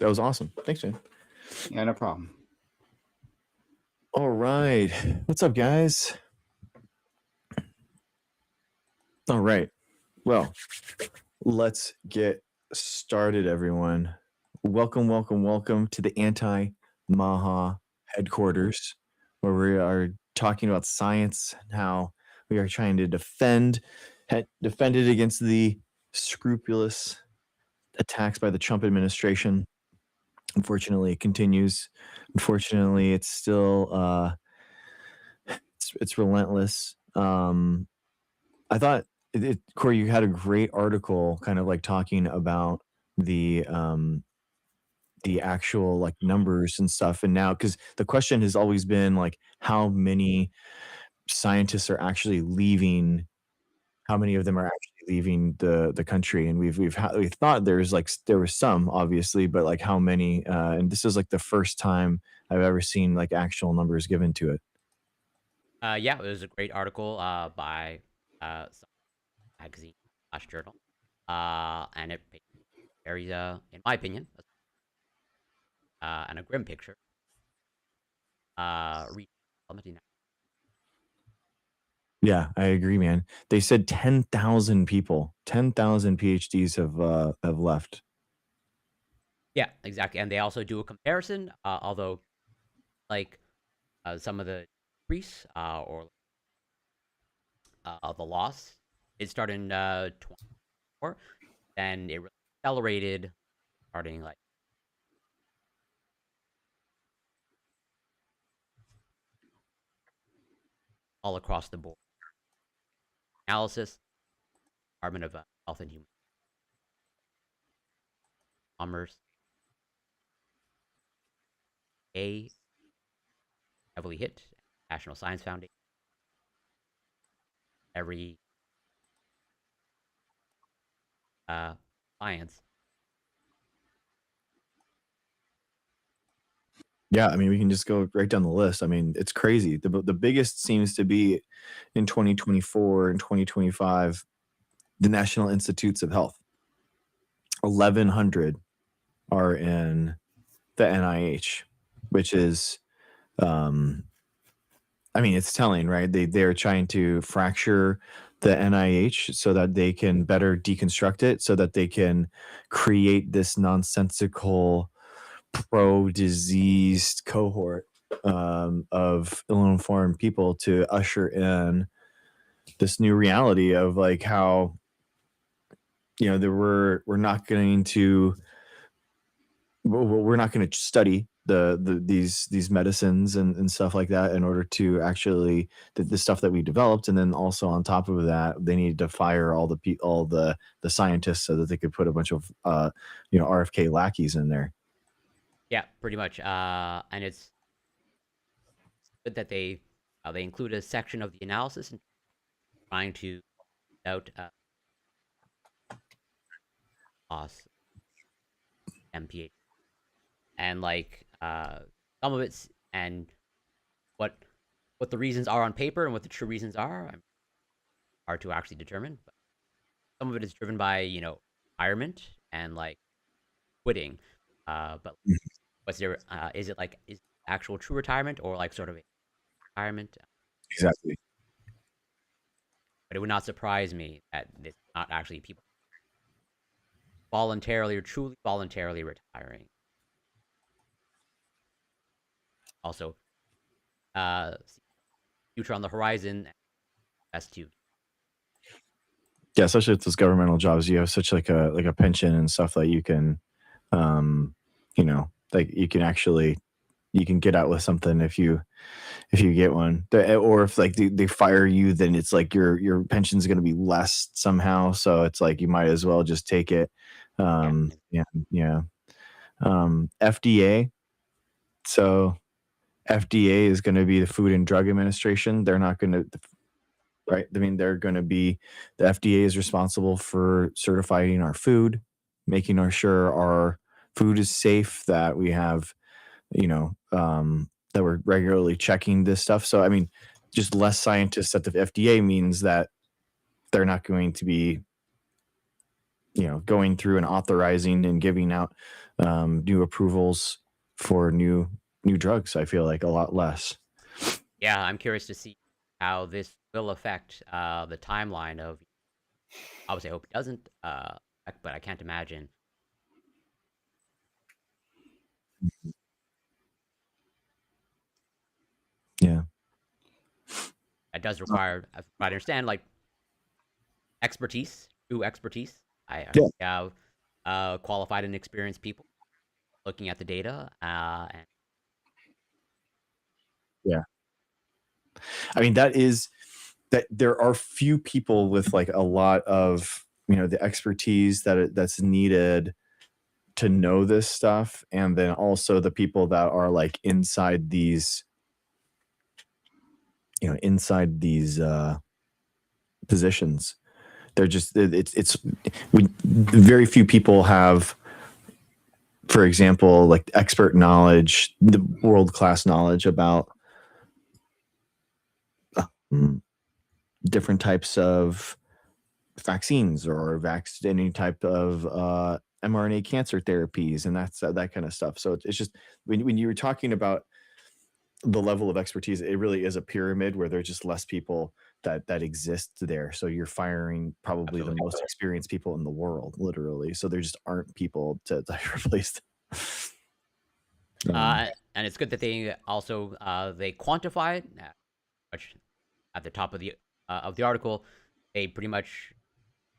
That was awesome. Thanks, man. Yeah, no problem. All right. What's up, guys? All right. Well, let's get started, everyone. Welcome to the Anti-MAHA Headquarters, where we are talking about science and how we are trying to defend it against the scrupulous attacks by the Trump administration. Unfortunately, it continues. Unfortunately, it's still it's relentless. I thought Corey, you had a great article, kind of like talking about the actual like numbers and stuff, and now because the question has always been like how many scientists are actually leaving, how many of them are actually leaving the country, and we thought there was some obviously, but like how many, and this is like the first time I've ever seen like actual numbers given to it. Yeah, it was a great article by some magazine slash journal, and it painted very, in my opinion, and a grim picture. Reach plummeting. Yeah, I agree, man. They said 10,000 people, 10,000 PhDs have left. Yeah, exactly, and they also do a comparison. Although, like some of the increase or the loss, it started in 24, then it really accelerated starting like all across the board. Analysis, Department of Health and Human Commerce, A heavily hit, National Science Foundation, every science. Yeah, I mean, we can just go right down the list. I mean, it's crazy. The biggest seems to be in 2024 and 2025, the National Institutes of Health. 1,100 are in the NIH, which is, I mean, it's telling, right? They're trying to fracture the NIH so that they can better deconstruct it, so that they can create this nonsensical pro-diseased cohort of ill-informed people to usher in this new reality of like how, you know, that we're not going to we're not going to study these medicines and stuff like that in order to actually the stuff that we developed, and then also on top of that they needed to fire all the scientists so that they could put a bunch of RFK lackeys in there. Yeah, pretty much. And it's good that they include a section of the analysis and trying to out loss MPH and like some of it's and what the reasons are on paper and what the true reasons are hard to actually determine. But some of it is driven by retirement and like quitting. But what's there? Is it like is actual true retirement or like sort of a retirement? Exactly. But it would not surprise me that it's not actually people voluntarily or truly voluntarily retiring. Also, future on the horizon. That's too. Yeah, especially with those governmental jobs, you have such like a pension and stuff that you can, like you can actually you can get out with something if you get one. Or if like they fire you, then it's like your pension's going to be less somehow. So it's like you might as well just take it. Yeah. FDA. So FDA is going to be the Food and Drug Administration. They're not going to, right? I mean, they're going to be, the FDA is responsible for certifying our food, making sure our food is safe, that we have, that we're regularly checking this stuff. So, I mean, just less scientists at the FDA means that they're not going to be, going through and authorizing and giving out new approvals for new drugs. I feel like a lot less. Yeah, I'm curious to see how this will affect the timeline of. Obviously, I hope it doesn't. But I can't imagine Yeah, that does require. I understand like expertise, true expertise. I yeah, have qualified and experienced people looking at the data, and yeah. I mean, that there are few people with like a lot of the expertise that's needed to know this stuff, and then also the people that are like inside these positions. They're just it's we very few people have, for example, like expert knowledge, the world class knowledge about mm, different types of vaccines or any type of mRNA cancer therapies, and that's that kind of stuff. So it's just when you were talking about the level of expertise, it really is a pyramid where there's just less people that exist there. So you're firing probably the absolutely. most experienced people in the world, literally. So there just aren't people to replace them. And it's good that they also they quantify it, which at the top of the article, they pretty much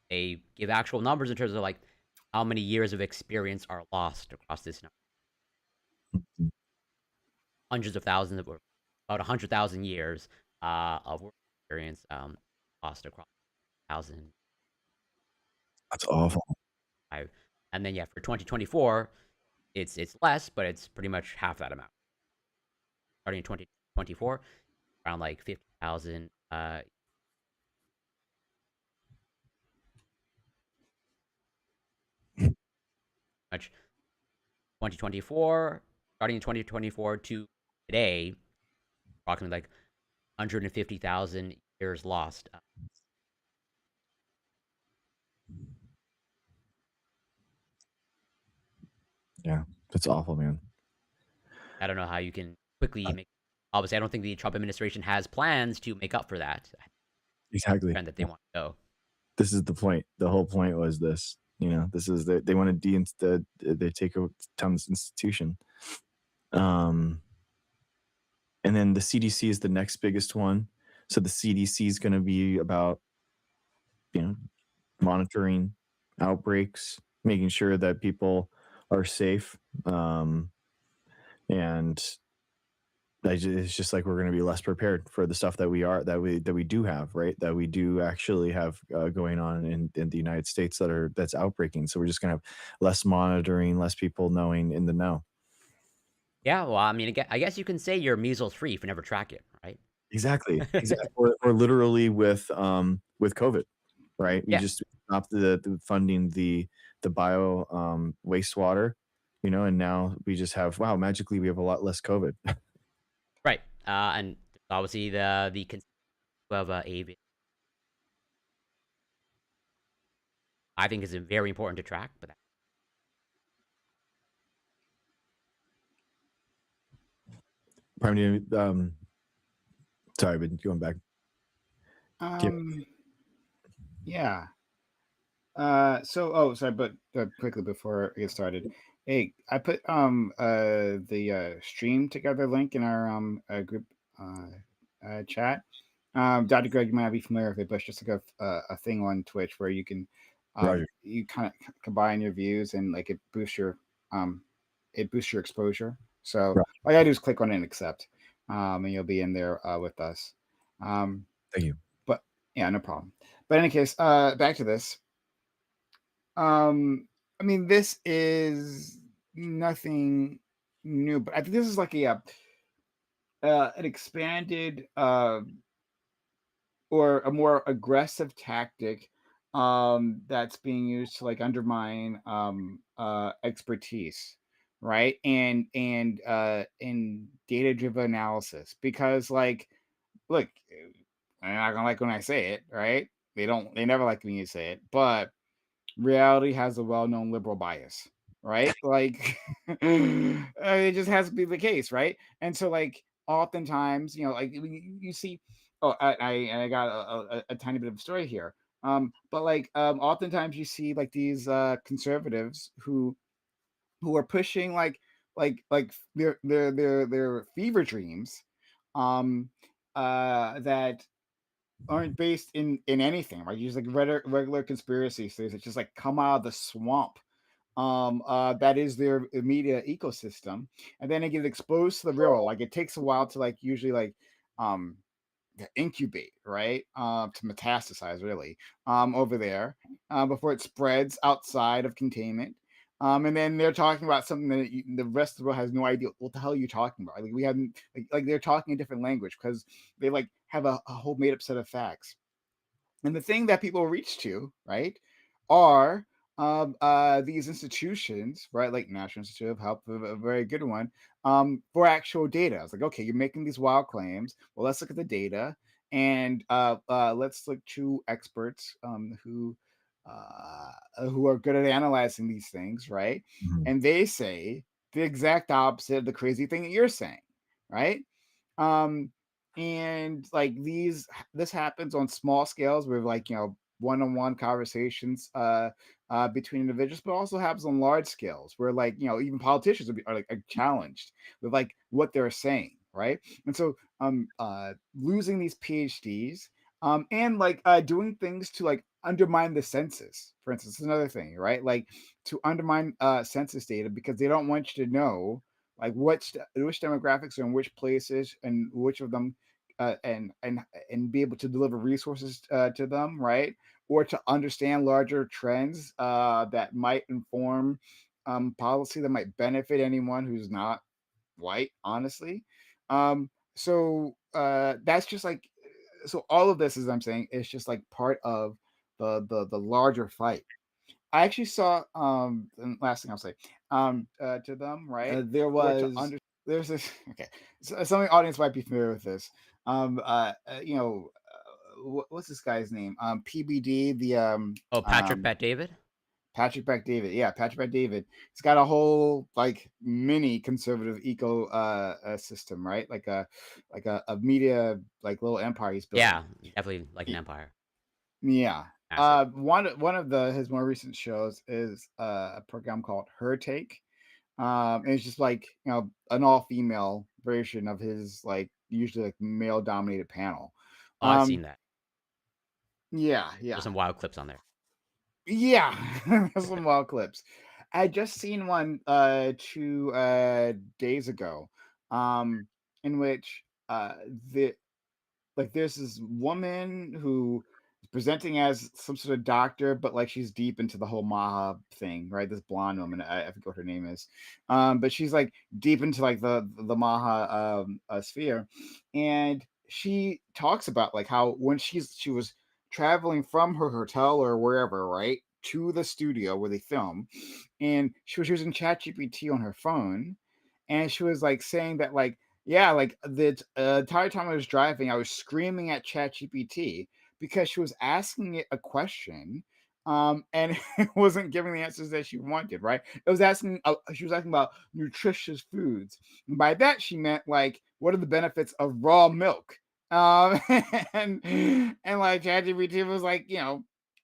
they give actual numbers in terms of like how many years of experience are lost across this hundreds of thousands of, or about 100,000 years of work experience lost across 1,000. That's awful. And then yeah, for 2024, it's less, but it's pretty much half that amount. Starting in 2024, around like 50,000. Much 2024, starting in 2024 to today, approximately like 150,000 years lost. Yeah, that's awful, man. I don't know how you can quickly make. Obviously, I don't think the Trump administration has plans to make up for that Exactly. trend that they want to go. This is the point. The whole point was this. This is they want to they take over Tom's institution. Um, and then the CDC is the next biggest one. So the CDC is going to be about you know monitoring outbreaks, making sure that people are safe, and it's just like we're going to be less prepared for the stuff that we do have, right? That we do actually have going on in the United States that's outbreaking. So we're just going to have less monitoring, less people knowing in the know. Yeah, well, I mean, I guess you can say you're measles free if you never track it, right? Exactly, exactly. Or literally with COVID, right? We Yeah, just stopped the funding the bio wastewater, and now we just have magically we have a lot less COVID. right. And obviously the concept of I think is very important to track, but Prime, sorry, but going back. Give, Um, yeah. Sorry, but quickly before I get started, hey, I put the stream together link in our group chat. Dr. Greg, you might not be familiar with it, but it's just like a thing on Twitch where you can Roger. you kind of combine your views and like um it boosts your exposure. So Right. all you gotta do is click on it and accept, and you'll be in there with us. Thank you. But yeah, no problem. But in any case, back to this. I mean, this is nothing new, but I think this is like an expanded or a more aggressive tactic that's being used to like undermine expertise, right? And data driven analysis, because like, look, I'm not gonna like when I say it, right? They never like when you say it, but reality has a well-known liberal bias, right? Like it just has to be the case, right? And so like oftentimes, like you see, oh, I got a tiny bit of a story here. But like oftentimes you see like these conservatives who are pushing like their fever dreams, um that aren't based in anything, right? Just like regular conspiracy theories that just like come out of the swamp, that is their media ecosystem, and then they get exposed to the real world. Like it takes a while to like usually like um to incubate, right? To metastasize really, over there, before it spreads outside of containment. And then they're talking about something that the rest of the world has no idea what the hell you're talking about. Like we haven't, like they're talking a different language because they like have a whole made up set of facts. And the thing that people reach to, right, are these institutions, right, like National Institute of Health, a very good one, for actual data. It's like, okay, you're making these wild claims. Well, let's look at the data, and let's look to experts who are good at analyzing these things, right? Mhm. And they say the exact opposite of the crazy thing that you're saying, right? um and like this happens on small scales with like one-on-one conversations between individuals, but also happens on large scales where like even politicians are like are challenged with like what they're saying, right? And so losing these PhDs, and like doing things to like undermine the census, for instance, is another thing, right? Like to undermine census data because they don't want you to know like which demographics are in which places and which of them, and be able to deliver resources to them, right? Or to understand larger trends that might inform policy that might benefit anyone who's not white, honestly. So that's just like, so all of this, as I'm saying, is just like part of the larger fight. I actually saw and last thing I'll say to them, right? There was there's this okay. So some of the audience might be familiar with this. What's this guy's name? PBD, the Oh, Patrick Bet David. Patrick Beck David. Yeah, Patrick Beck David. He's got a whole like mini conservative eco system, right? Like a media like little empire he's building. Yeah, definitely like an empire. Yeah. Massive. One of the his more recent shows is a program called Her Take. And it's just like an all female version of his like usually like male dominated panel. Oh, I've seen that. Yeah, There's yeah, some wild clips on there. yeah. There's some wild clips. I just seen one 2 days ago, um, in which the like there's this woman who is presenting as some sort of doctor, but like she's deep into the whole Maha thing, right? This blonde woman, I forget what her name is, but she's like deep into like the Maha sphere, and she talks about like how when she was traveling from her hotel or wherever, right, to the studio where they film, and she was using ChatGPT on her phone, and she was like saying that like yeah, like the entire time I was driving, I was screaming at ChatGPT because she was asking it a question, and it wasn't giving the answers that she wanted. Right? It was asking. She was asking about nutritious foods, and by that she meant like, what are the benefits of raw milk? Um, and like ChatGPT was like,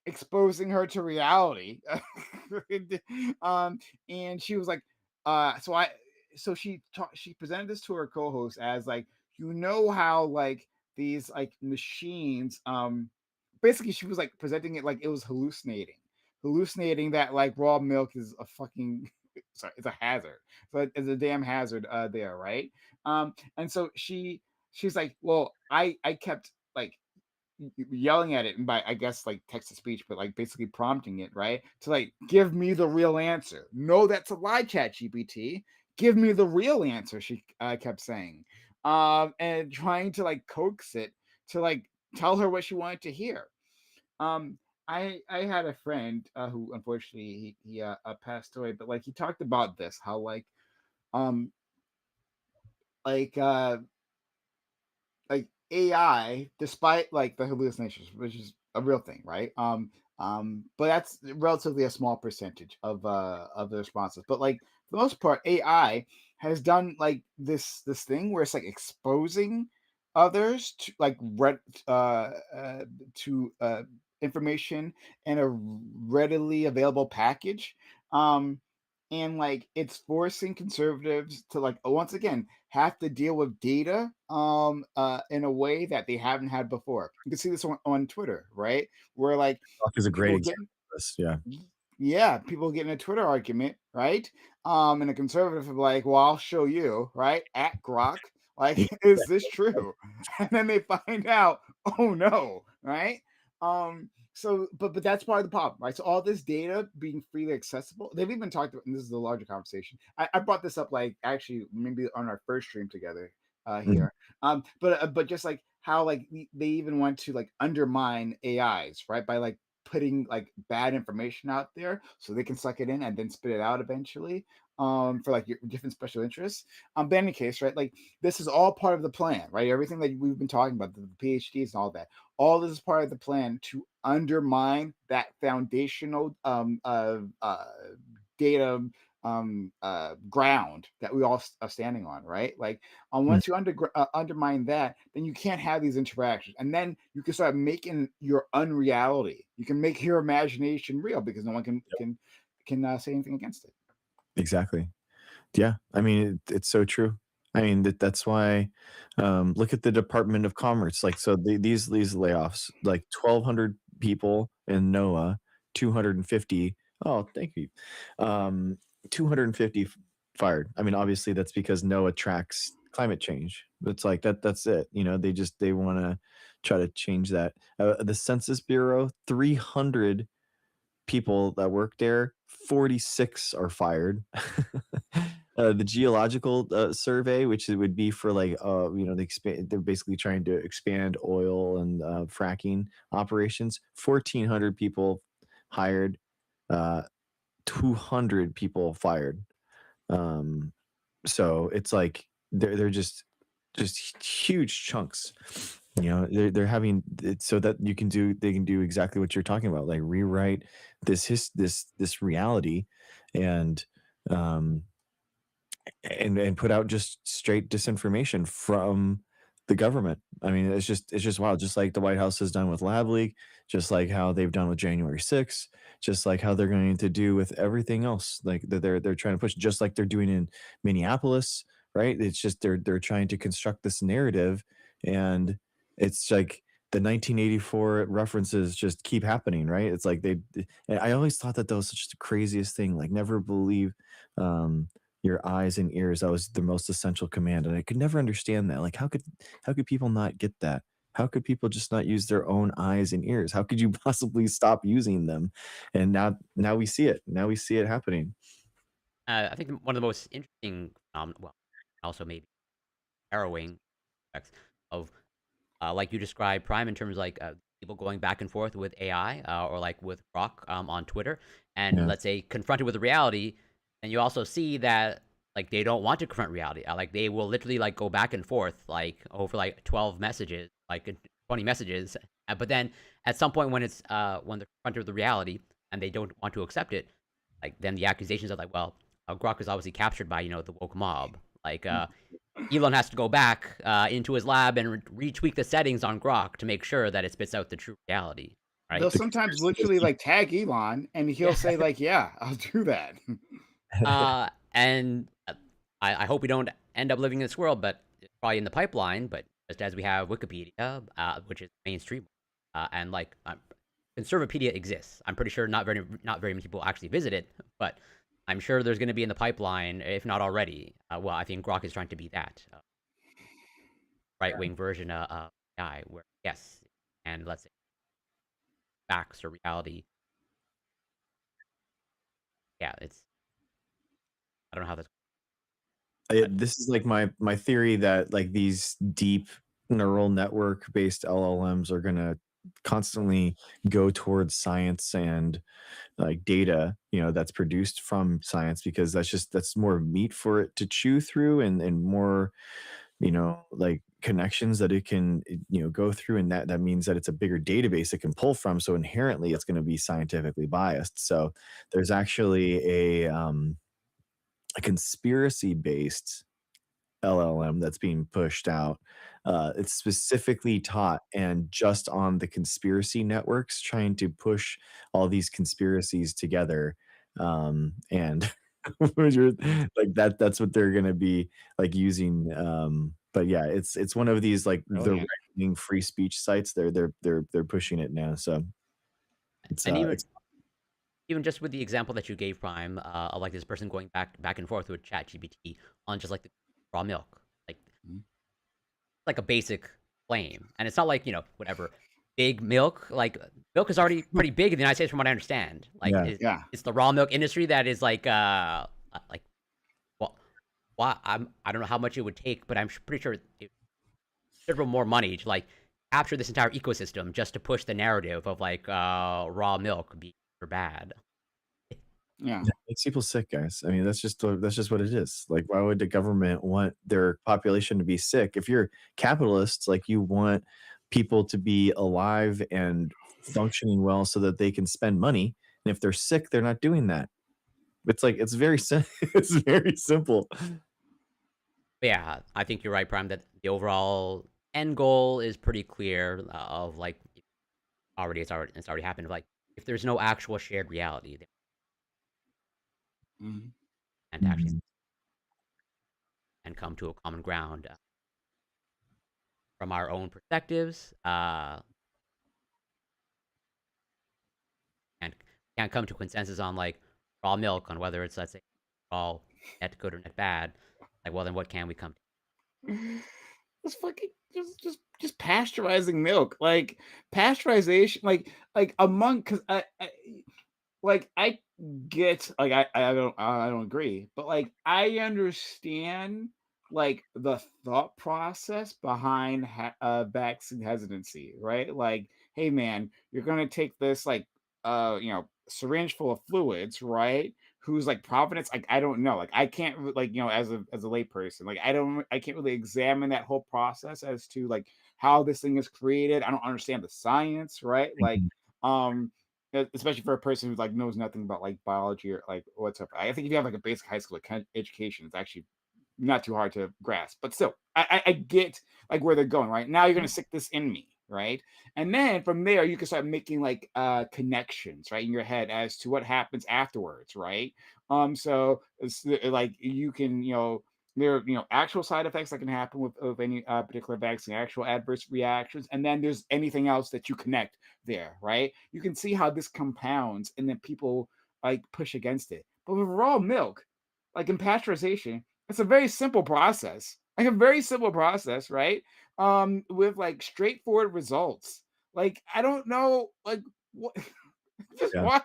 exposing her to reality. um, and she was like, so I she presented this to her co-host as like, how like these like machines, basically she was like presenting it like it was hallucinating that like raw milk is a fucking sorry, it's a hazard. So it's a damn hazard there, right? And so she's like, well, I kept like yelling at it, and by I guess like text to speech, but like basically prompting it, right, to like give me the real answer. No, that's a lie, Chat GPT. Give me the real answer, she kept saying, and trying to like coax it to like tell her what she wanted to hear. um I had a friend who unfortunately he passed away, but like he talked about this, how um like uh like AI, despite like the hallucinations, which is a real thing, right? But that's relatively a small percentage of the responses. But like for the most part, AI has done like this thing where it's like exposing others to like to information in a readily available package. Um, and like it's forcing conservatives to like once again have to deal with data in a way that they haven't had before. You can see this on Twitter, right? Where like Rock is a great people example get of this. Yeah. yeah, people get in a Twitter argument, right? And a conservative will be like, "Well, I'll show you," right? At Grok, like, is this true? And then they find out, oh no, right? But that's part of the problem, right? So all this data being freely accessible, they've even talked about, and this is a larger conversation. I brought this up like actually maybe on our first stream together Mhm. here. But just like how like they even want to like undermine AIs, right? By like putting like bad information out there so they can suck it in and then spit it out eventually for like your different special interests. But in any case, right, like this is all part of the plan, right? Everything that we've been talking about, the PhDs and all that, all this is part of the plan to undermine that foundational data ground that we all are standing on, right? Like Mm. once you undermine that, then you can't have these interactions, and then you can start making your unreality. You can make your imagination real because no one can say anything against it. Exactly. Yeah, I mean, it's so true. I mean, that's why, look at the Department of Commerce. Like, so these layoffs, like 1,200 people in NOAA, 250. Oh, thank you. 250 fired. I mean, obviously that's because NOAA tracks climate change. It's like that's it. You know, they want to try to change that. The Census Bureau, 300 people that work there, 46 are fired. The geological survey, which it would be for like, they're basically trying to expand oil and fracking operations. 1,400 people hired, uh, 200 people fired. Um, so it's like they're just huge chunks. You know, they're having it so that they can do exactly what you're talking about, like rewrite this reality, and um and put out just straight disinformation from the government. I mean, it's just wild. Just like the White House has done with Lab Leak, just like how they've done with January 6th, just like how they're going to do with everything else. Like that they're trying to push, just like they're doing in Minneapolis, right? It's just they're trying to construct this narrative, and it's like the 1984 references just keep happening, right? It's like and I always thought that was such the craziest thing. Like, never believe um your eyes and ears. That was the most essential command, and I could never understand that. Like, how could people not get that? How could people just not use their own eyes and ears? How could you possibly stop using them? And now we see it. Now we see it happening. I think one of the most interesting, well, also maybe harrowing aspects of like you described, Prime, in terms of like people going back and forth with AI or like with Grok on Twitter, and Yeah. let's say confronted with the reality, and you also see that like they don't want to confront reality. Like they will literally like go back and forth like over like 12 messages, like 20 messages, but then at some point when it's when they're confronted with the reality and they don't want to accept it, like then the accusations are like, well, Grok is obviously captured by the woke mob. Like Elon has to go back into his lab and retweak the settings on Grok to make sure that it spits out the true reality, They'll right? The sometimes conspiracy just literally keep like tag Elon, and he'll Yeah. say like, "Yeah, I'll do that." And I hope we don't end up living in this world, but it's probably in the pipeline. But just as we have Wikipedia, which is mainstream, and like Conservapedia exists, I'm pretty sure not very many people actually visit it, but I'm sure there's going to be in the pipeline, if not already. Well, I think Grok is trying to be that right wing version of AI, where yes, and let's say facts or reality. Yeah, it's I don't know how that's. But this is like my theory that like these deep neural network based LLMs are gonna constantly go towards science and like data, that's produced from science, because that's more meat for it to chew through, and more, like connections that it can, go through, and that means that it's a bigger database it can pull from, so inherently it's going to be scientifically biased. So there's actually a conspiracy based LLM that's being pushed out. It's specifically taught and just on the conspiracy networks, trying to push all these conspiracies together. And when you're like that's what they're gonna be like using. But yeah, it's one of these like the right Brilliant. wing free speech sites. They're pushing it now. So And it's even just with the example that you gave, Prime, of like this person going back and forth with ChatGPT on just like the raw milk, Mhm. like a basic claim, and it's not like whatever big milk. Like milk is already pretty big in the United States, from what I understand. Like yeah. Yeah. it's the raw milk industry that is like well, I don't know how much it would take, but I'm pretty sure it considerable more money to like capture this entire ecosystem just to push the narrative of like raw milk being or bad. Yeah. Yeah, makes people sick, guys. I mean, that's just what it is. Like, why would the government want their population to be sick? If you're capitalists, like you want people to be alive and functioning well so that they can spend money. And if they're sick, they're not doing that. It's like it's very it's very simple. But yeah, I think you're right, Prime, that the overall end goal is pretty clear. Of like it's already happened. Like if there's no actual shared reality, they Mhm. can't actually Mhm. and come to a common ground from our own perspectives. And can't come to consensus on like raw milk on whether it's, let's say, raw net good or net bad. Like, well, then what can we come to? It's fucking just pasteurizing milk, like pasteurization, like among because like I get like I don't agree, but like I understand like the thought process behind vaccine hesitancy, right? Like, hey man, you're gonna take this like syringe full of fluids, right? Who's like provenance? Like I don't know. Like I can't like as a layperson, like I can't really examine that whole process as to like how this thing is created. I don't understand the science, right? Like Mhm. um especially for a person who like knows nothing about like biology or like whatsoever. I think if you have like a basic high school education, it's actually not too hard to grasp. But still, I get like where they're going. Right now, you're gonna stick this in me, right? And then from there, you can start making like connections, right, in your head as to what happens afterwards, right? So like you can there are actual side effects that can happen with any particular vaccine, actual adverse reactions, and then there's anything else that you connect there, right? You can see how this compounds, and then people like push against it. But with raw milk, like in pasteurization, it's a very simple process. Like a very simple process, right? With like straightforward results. Like I don't know, like what, just Yeah. why?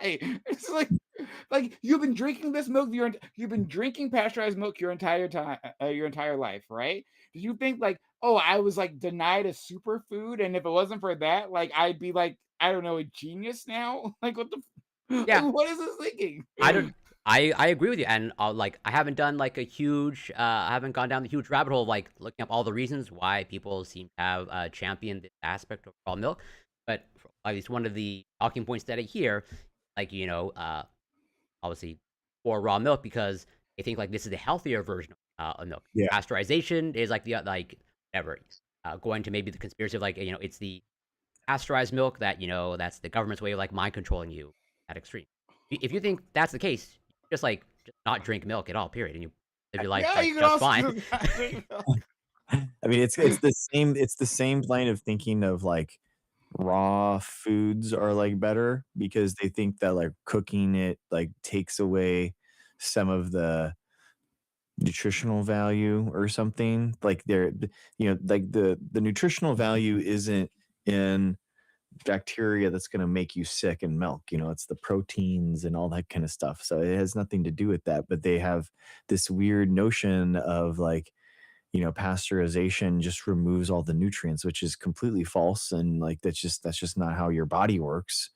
It's like you've been drinking this milk you've been drinking pasteurized milk your entire time, your entire life, right? Did you think like, oh, I was like denied a superfood, and if it wasn't for that, like I'd be like, I don't know, a genius now? Like what the, like Yeah, what is this thinking? I don't. I agree with you, and like I haven't done like a huge. I haven't gone down the huge rabbit hole of like looking up all the reasons why people seem to have championed this aspect of raw milk. But at least one of the talking points that I hear, like obviously for raw milk because they think like this is the healthier version of milk. Yeah. Pasteurization is like the like whatever. Going to maybe the conspiracy of like it's the pasteurized milk that that's the government's way of like mind controlling you at extreme. If you think that's the case, just not drink milk at all, period, and you live your life Yeah, like you can just also fine. just not drink milk. I mean, it's the same line of thinking of like raw foods are like better because they think that like cooking it like takes away some of the nutritional value or something. Like like the nutritional value isn't in bacteria that's going to make you sick in milk. It's the proteins and all that kind of stuff. So it has nothing to do with that. But they have this weird notion of like, pasteurization just removes all the nutrients, which is completely false. And like, that's just not how your body works.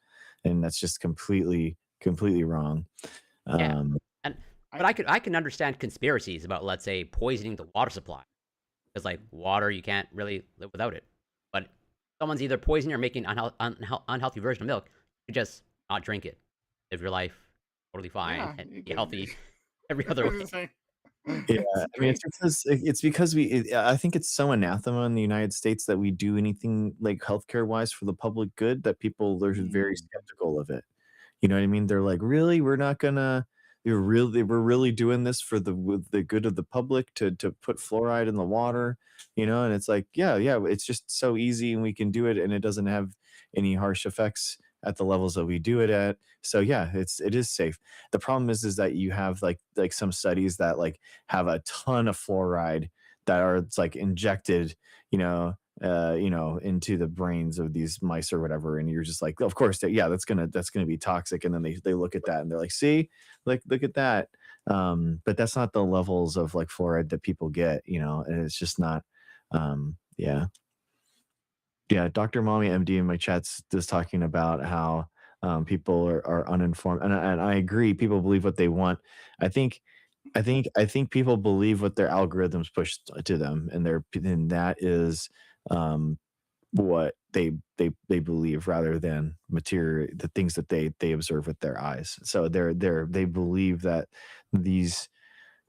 And that's just completely wrong. Yeah, Um, and but I I can understand conspiracies about, let's say, poisoning the water supply because like water, you can't really live without it. But someone's either poisoning or making unhealthy version of milk, you just not drink it, live your life totally fine Yeah, and you be could. healthy every I other was way. just saying, Yeah, it's I mean, great. it's because I think it's so anathema in the United States that we do anything like healthcare wise for the public good that people are very Mm. skeptical of it. You know what I mean? They're like, really, we're really doing this for with the good of the public to put fluoride in the water, you know? And it's like, yeah, yeah, it's just so easy and we can do it and it doesn't have any harsh effects at the levels that we do it at. So yeah, it is safe. The problem is that you have like some studies that like have a ton of fluoride that are it's like injected, into the brains of these mice or whatever, and you're just like, of course, yeah, that's gonna be toxic. And then they look at that and they're like, see, like look at that. But that's not the levels of like fluoride that people get, and it's just not. Yeah, yeah. Dr. Mommy MD in my chats is talking about how people are uninformed, and I agree. People believe what they want. I think I think people believe what their algorithms push to them, and that is um, what they believe rather than material the things that they observe with their eyes. So they believe that these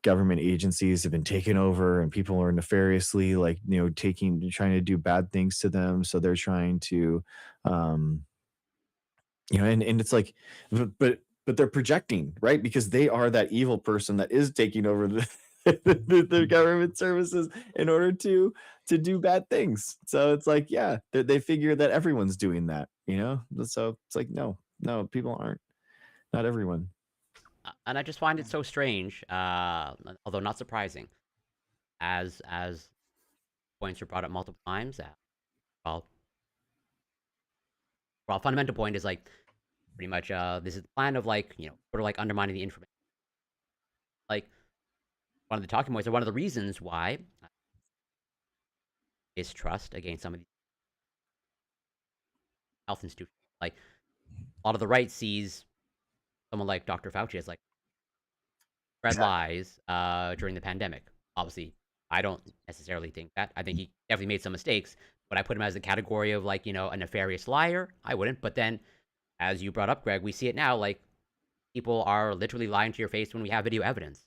government agencies have been taken over and people are nefariously like trying to do bad things to them. So they're trying to um and it's like, but they're projecting, right? Because they are that evil person that is taking over the government services in order to do bad things. So it's like, yeah, they figure that everyone's doing that, so it's like, no, people aren't, not everyone. And I just find it so strange, although not surprising, as points were brought up multiple times. Well, fundamental point is like pretty much this is the plan of like sort of like undermining the information. Like one of the talking points or one of the reasons why distrust against some of these health institutions. Like a lot of the right sees someone like Dr. Fauci as like spread lies during the pandemic. Obviously, I don't necessarily think that. I think he definitely made some mistakes, but I put him as a category of like a nefarious liar. I wouldn't. But then, as you brought up, Greg, we see it now. Like people are literally lying to your face when we have video evidence,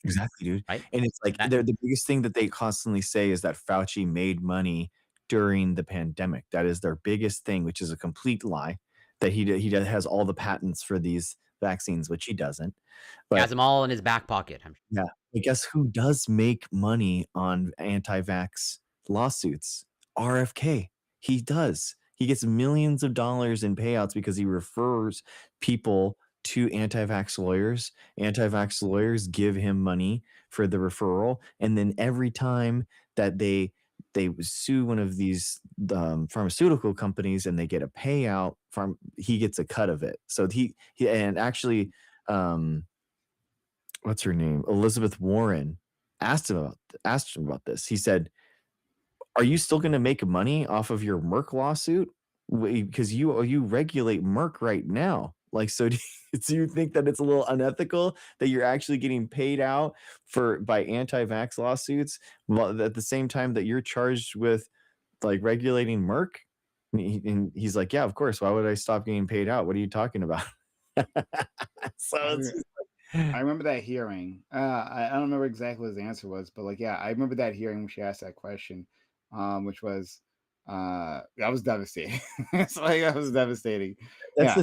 Exactly, dude. right? And it's like That the biggest thing that they constantly say is that Fauci made money during the pandemic. That is their biggest thing, which is a complete lie. That has all the patents for these vaccines, which he doesn't. he has But them all in his back pocket. I'm sure. yeah, but guess who does make money on anti-vax lawsuits? RFK. He does. He gets millions of dollars in payouts because he refers people to anti-vax lawyers. Anti-vax lawyers give him money for the referral, and then every time that they sue one of these pharmaceutical companies and they get a payout from, he gets a cut of it. So he and actually um what's her name? Elizabeth Warren asked him about this. He said, "Are you still going to make money off of your Merck lawsuit? Because you regulate Merck right now. Like, so do you think that it's a little unethical that you're actually getting paid out by anti-vax lawsuits while at the same time that you're charged with like regulating Merck?" And he's like, "Yeah, of course. Why would I stop getting paid out? What are you talking about?" So I, it's re- I remember that hearing. I don't remember exactly what his answer was, but like, yeah, I remember that hearing when she asked that question, which was, that was devastating. It's like that was devastating. That's Yeah,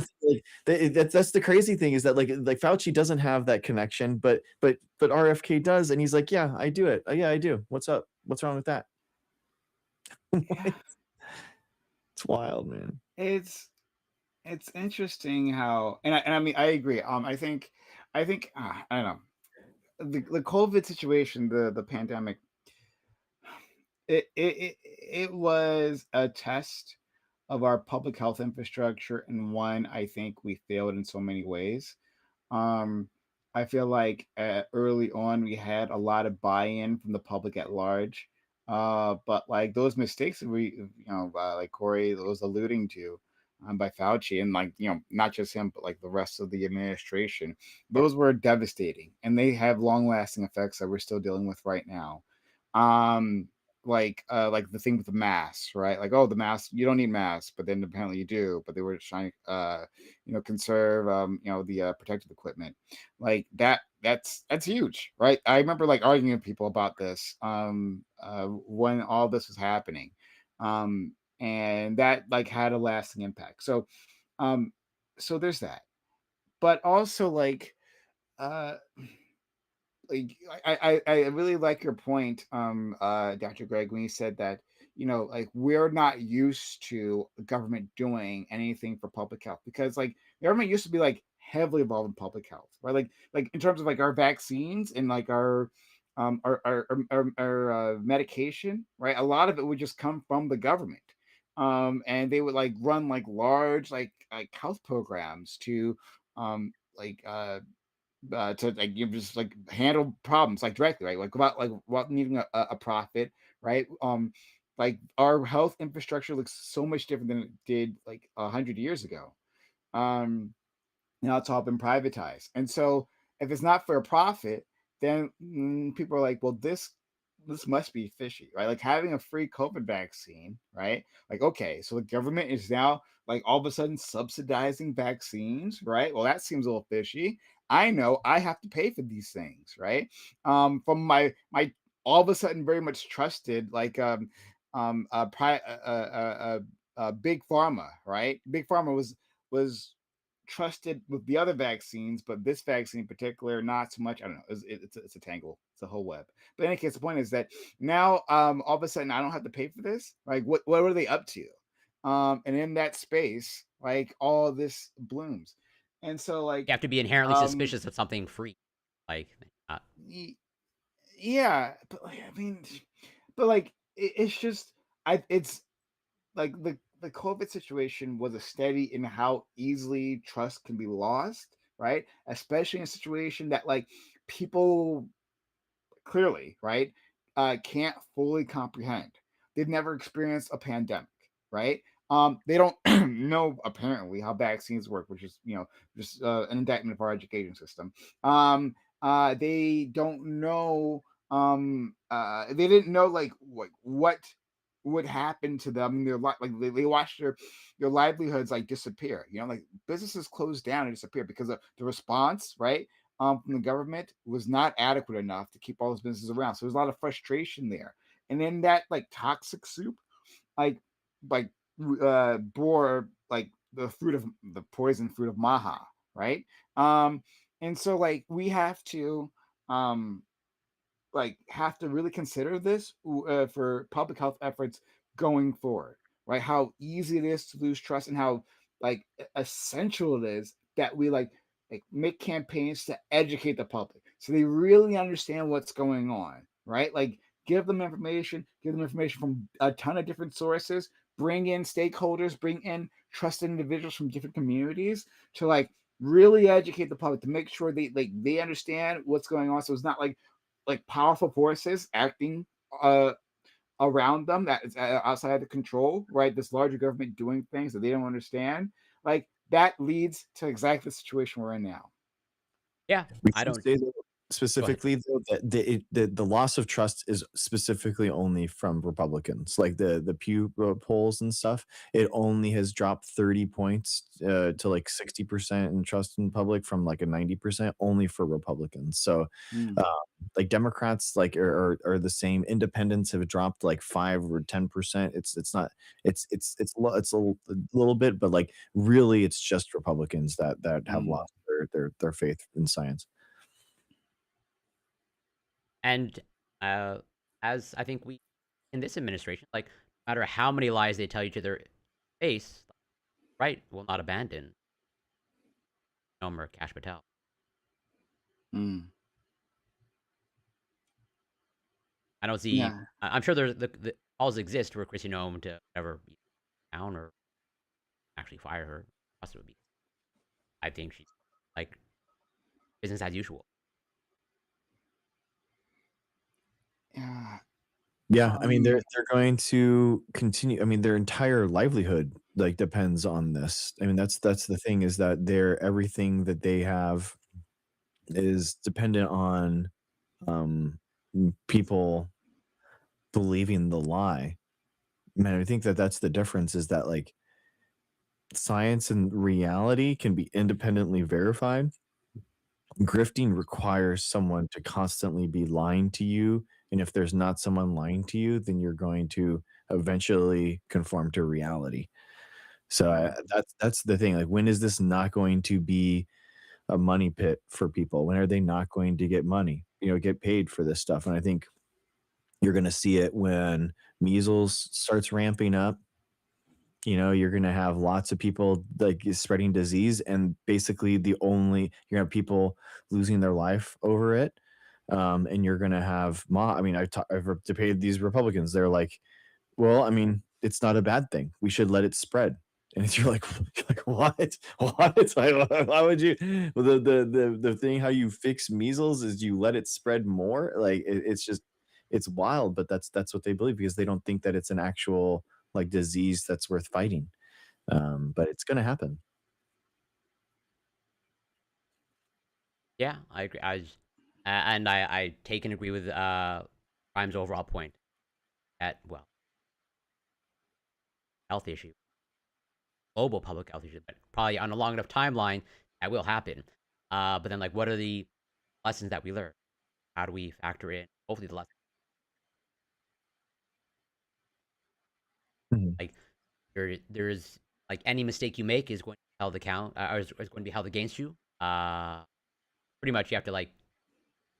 the like, that's the crazy thing is that like Fauci doesn't have that connection, but RFK does, and he's like, yeah, I do it. Yeah, I do. What's up? What's wrong with that? yeah. It's wild, man. It's it's interesting how, and I mean, I agree. I think I don't know, the COVID situation, the pandemic, it was a test of our public health infrastructure, and one I think we failed in so many ways. Um, I feel like early on we had a lot of buy-in from the public at large, but like those mistakes that like Corey was alluding to, by Fauci, and like not just him, but like the rest of the administration, those were devastating, and they have long-lasting effects that we're still dealing with right now. Um, like the thing with the masks, right? Like, oh, the mask, you don't need masks, but then apparently you do. But they were trying to conserve the protective equipment, like that. That's huge, right? I remember like arguing with people about this when all this was happening, and that like had a lasting impact. Um, so there's that, but also uh like I really like your point, Dr. Greg, when you said that, like we're not used to government doing anything for public health, because like government used to be like heavily involved in public health, right? Like in terms of like our vaccines and like our medication, right? A lot of it would just come from the government. And they would like run like large like health programs to like to like you just like handle problems like directly, right? Without needing a profit, right? Like our health infrastructure looks so much different than it did like 100 years ago. Um, Now it's all been privatized, and so if it's not for a profit, then people are like, well, this must be fishy, right? Like having a free COVID vaccine, right? Like, okay, so the government is now like all of a sudden subsidizing vaccines, right? Well, that seems a little fishy. I know I have to pay for these things, right? From my all of a sudden very much trusted like big pharma, right? Big pharma was trusted with the other vaccines, but this vaccine in particular, not so much. I don't know. It's a tangle. It's a whole web. But in any case, the point is that now, all of a sudden, I don't have to pay for this. Like, what are they up to? And in that space, like all this blooms, and so You like, have to be inherently um, suspicious of something free. Like, uh, yeah, but like, I mean, but like, it's just, it's like the COVID situation was a study in how easily trust can be lost, right? Especially in a situation that like people clearly, right, can't fully comprehend. They've never experienced a pandemic, right? They don't know apparently how vaccines work, which is just an indictment of our education system. They don't know. They didn't know like what would happen to them in their life. Like they watched their livelihoods like disappear. Like businesses closed down and disappear because of the response, right? From the government was not adequate enough to keep all those businesses around. So there's a lot of frustration there. And then that like toxic soup, like like bore like the poison fruit of Maha, right? And so like we um have to really consider this for public health efforts going forward, right? How easy it is to lose trust, and how like essential it is that we like make campaigns to educate the public so they really understand what's going on, right? Like give them information from a ton of different sources, bring in stakeholders, bring in trusted individuals from different communities to like really educate the public to make sure they understand what's going on, so it's not like powerful forces acting uh around them that is outside of the control, right? This larger government doing things that they don't understand, like that leads to exactly the situation we're in now. yeah, We I should don't. say that Go ahead. specifically though that the loss of trust is specifically only from Republicans. Like the Pew polls and stuff, it only has dropped 30 points to like 60% in trust in public from like a 90% only for Republicans. So Mm, uh, like Democrats like are the same. Independents have dropped like 5 or 10%. It's not it's a little bit, but like really it's just Republicans that have mm. lost their faith in science. And uh, as I think we in this administration, like no matter how many lies they tell you to their face, right, will not abandon Noam or Cash Patel. Mm. I don't see. Yeah. I'm sure there's the calls exist for Chrissy Noam to ever be down or actually fire her. Plus, it would be. I think she's like business as usual. Yeah. Yeah, I mean, Um, they're going to continue. I mean, their entire livelihood like depends on this. I mean, that's the thing, is that their everything that they have is dependent on people believing the lie. Man, I think that that's the difference is that like science and reality can be independently verified. Grifting requires someone to constantly be lying to you, and if there's not someone lying to you, then you're going to eventually conform to reality. So Yeah. that's the thing. Like, when is this not going to be a money pit for people? When are they not going to get money? Get paid for this stuff? And I think you're going to see it when measles starts ramping up. You're gonna have lots of people like spreading disease, and basically you're gonna have people losing their life over it. And you're gonna have I mean, I've debated these Republicans. They're like, well, I mean, it's not a bad thing. We should let it spread. And you're like, like what? What? Why would you? Well, the thing how you fix measles is you let it spread more. Like it's just it's wild, but that's what they believe because they don't think that it's an actual like disease that's worth fighting. But it's gonna happen. Yeah, I agree. And I take and agree with Prime's overall point that well, health issue, global public health issue, but probably on a long enough timeline that will happen. But then like, what are the lessons that we learn? How do we factor in hopefully the lesson? Mhm. Like there's like any mistake you make is going to be held account is going to be held against you. Pretty much you have to like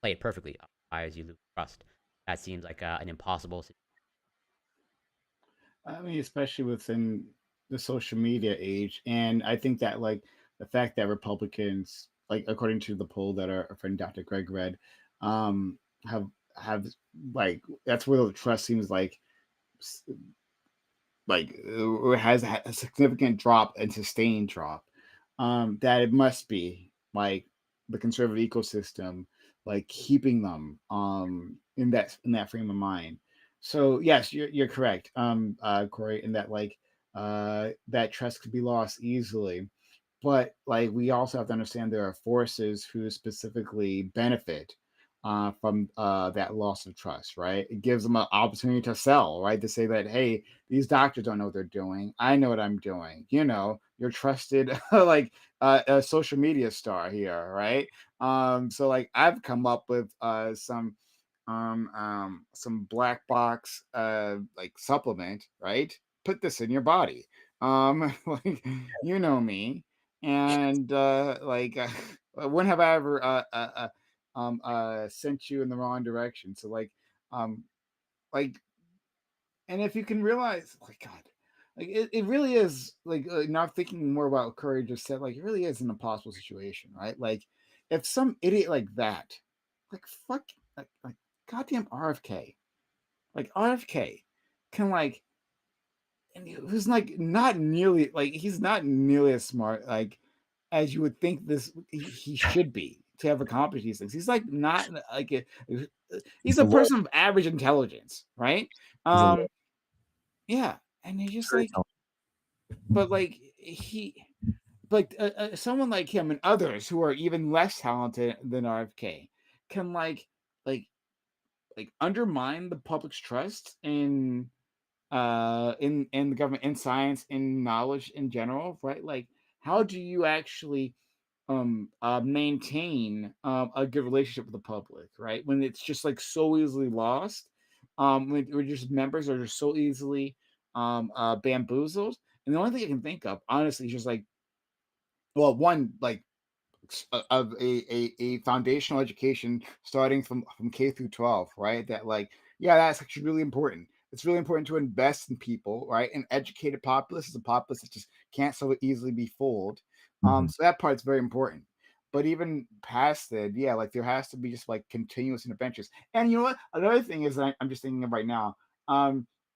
play it perfectly. Otherwise, you lose trust. That seems like an impossible situation. I mean, especially within the social media age, and I think that like the fact that Republicans, like according to the poll that our friend Dr. Greg read, um, have have like that's where the trust seems like has a significant drop and sustained drop. That it must be like the conservative ecosystem, like keeping them in that frame of mind. So yes, you're correct, Corey, in that like that trust could be lost easily. But like we also have to understand there are forces who specifically benefit from that loss of trust, right? It gives them an opportunity to sell, right? To say that, hey, these doctors don't know what they're doing. I know what I'm doing. You're trusted, like a social media star here, right? So like I've come up with some black box like supplement, right? Put this in your body. Like you know me, and like when have I ever sent you in the wrong direction? So um like and if you can realize, like God, like it really is like now thinking more about what Curry just said, like it really is an impossible situation, right? Like if some idiot like that, like fuck, like goddamn RFK, like RFK can like, and who's like not nearly like he's not nearly as smart like as you would think he should be to have accomplished these things. He's like not like he's He's a a low. person of average intelligence, right? He's a low. Yeah, and he's just Very like, but like like someone like him and others who are even less talented than RFK can like undermine the public's trust in the government, in science, in knowledge in general, right? Like how do you actually maintain a good relationship with the public, right? When it's just like so easily lost, when just members are just so easily bamboozled. And the only thing I can think of, honestly, is just like, well, one like of a foundational education starting from K through 12, right? That like, yeah, that's actually really important. It's really important to invest in people, right? An educated populace is a populace that just can't so easily be fooled. Mhm. So that part's very important. But even past that, yeah, like there has to be just like continuous interventions. And you know what? Another thing is that I'm just thinking of right now,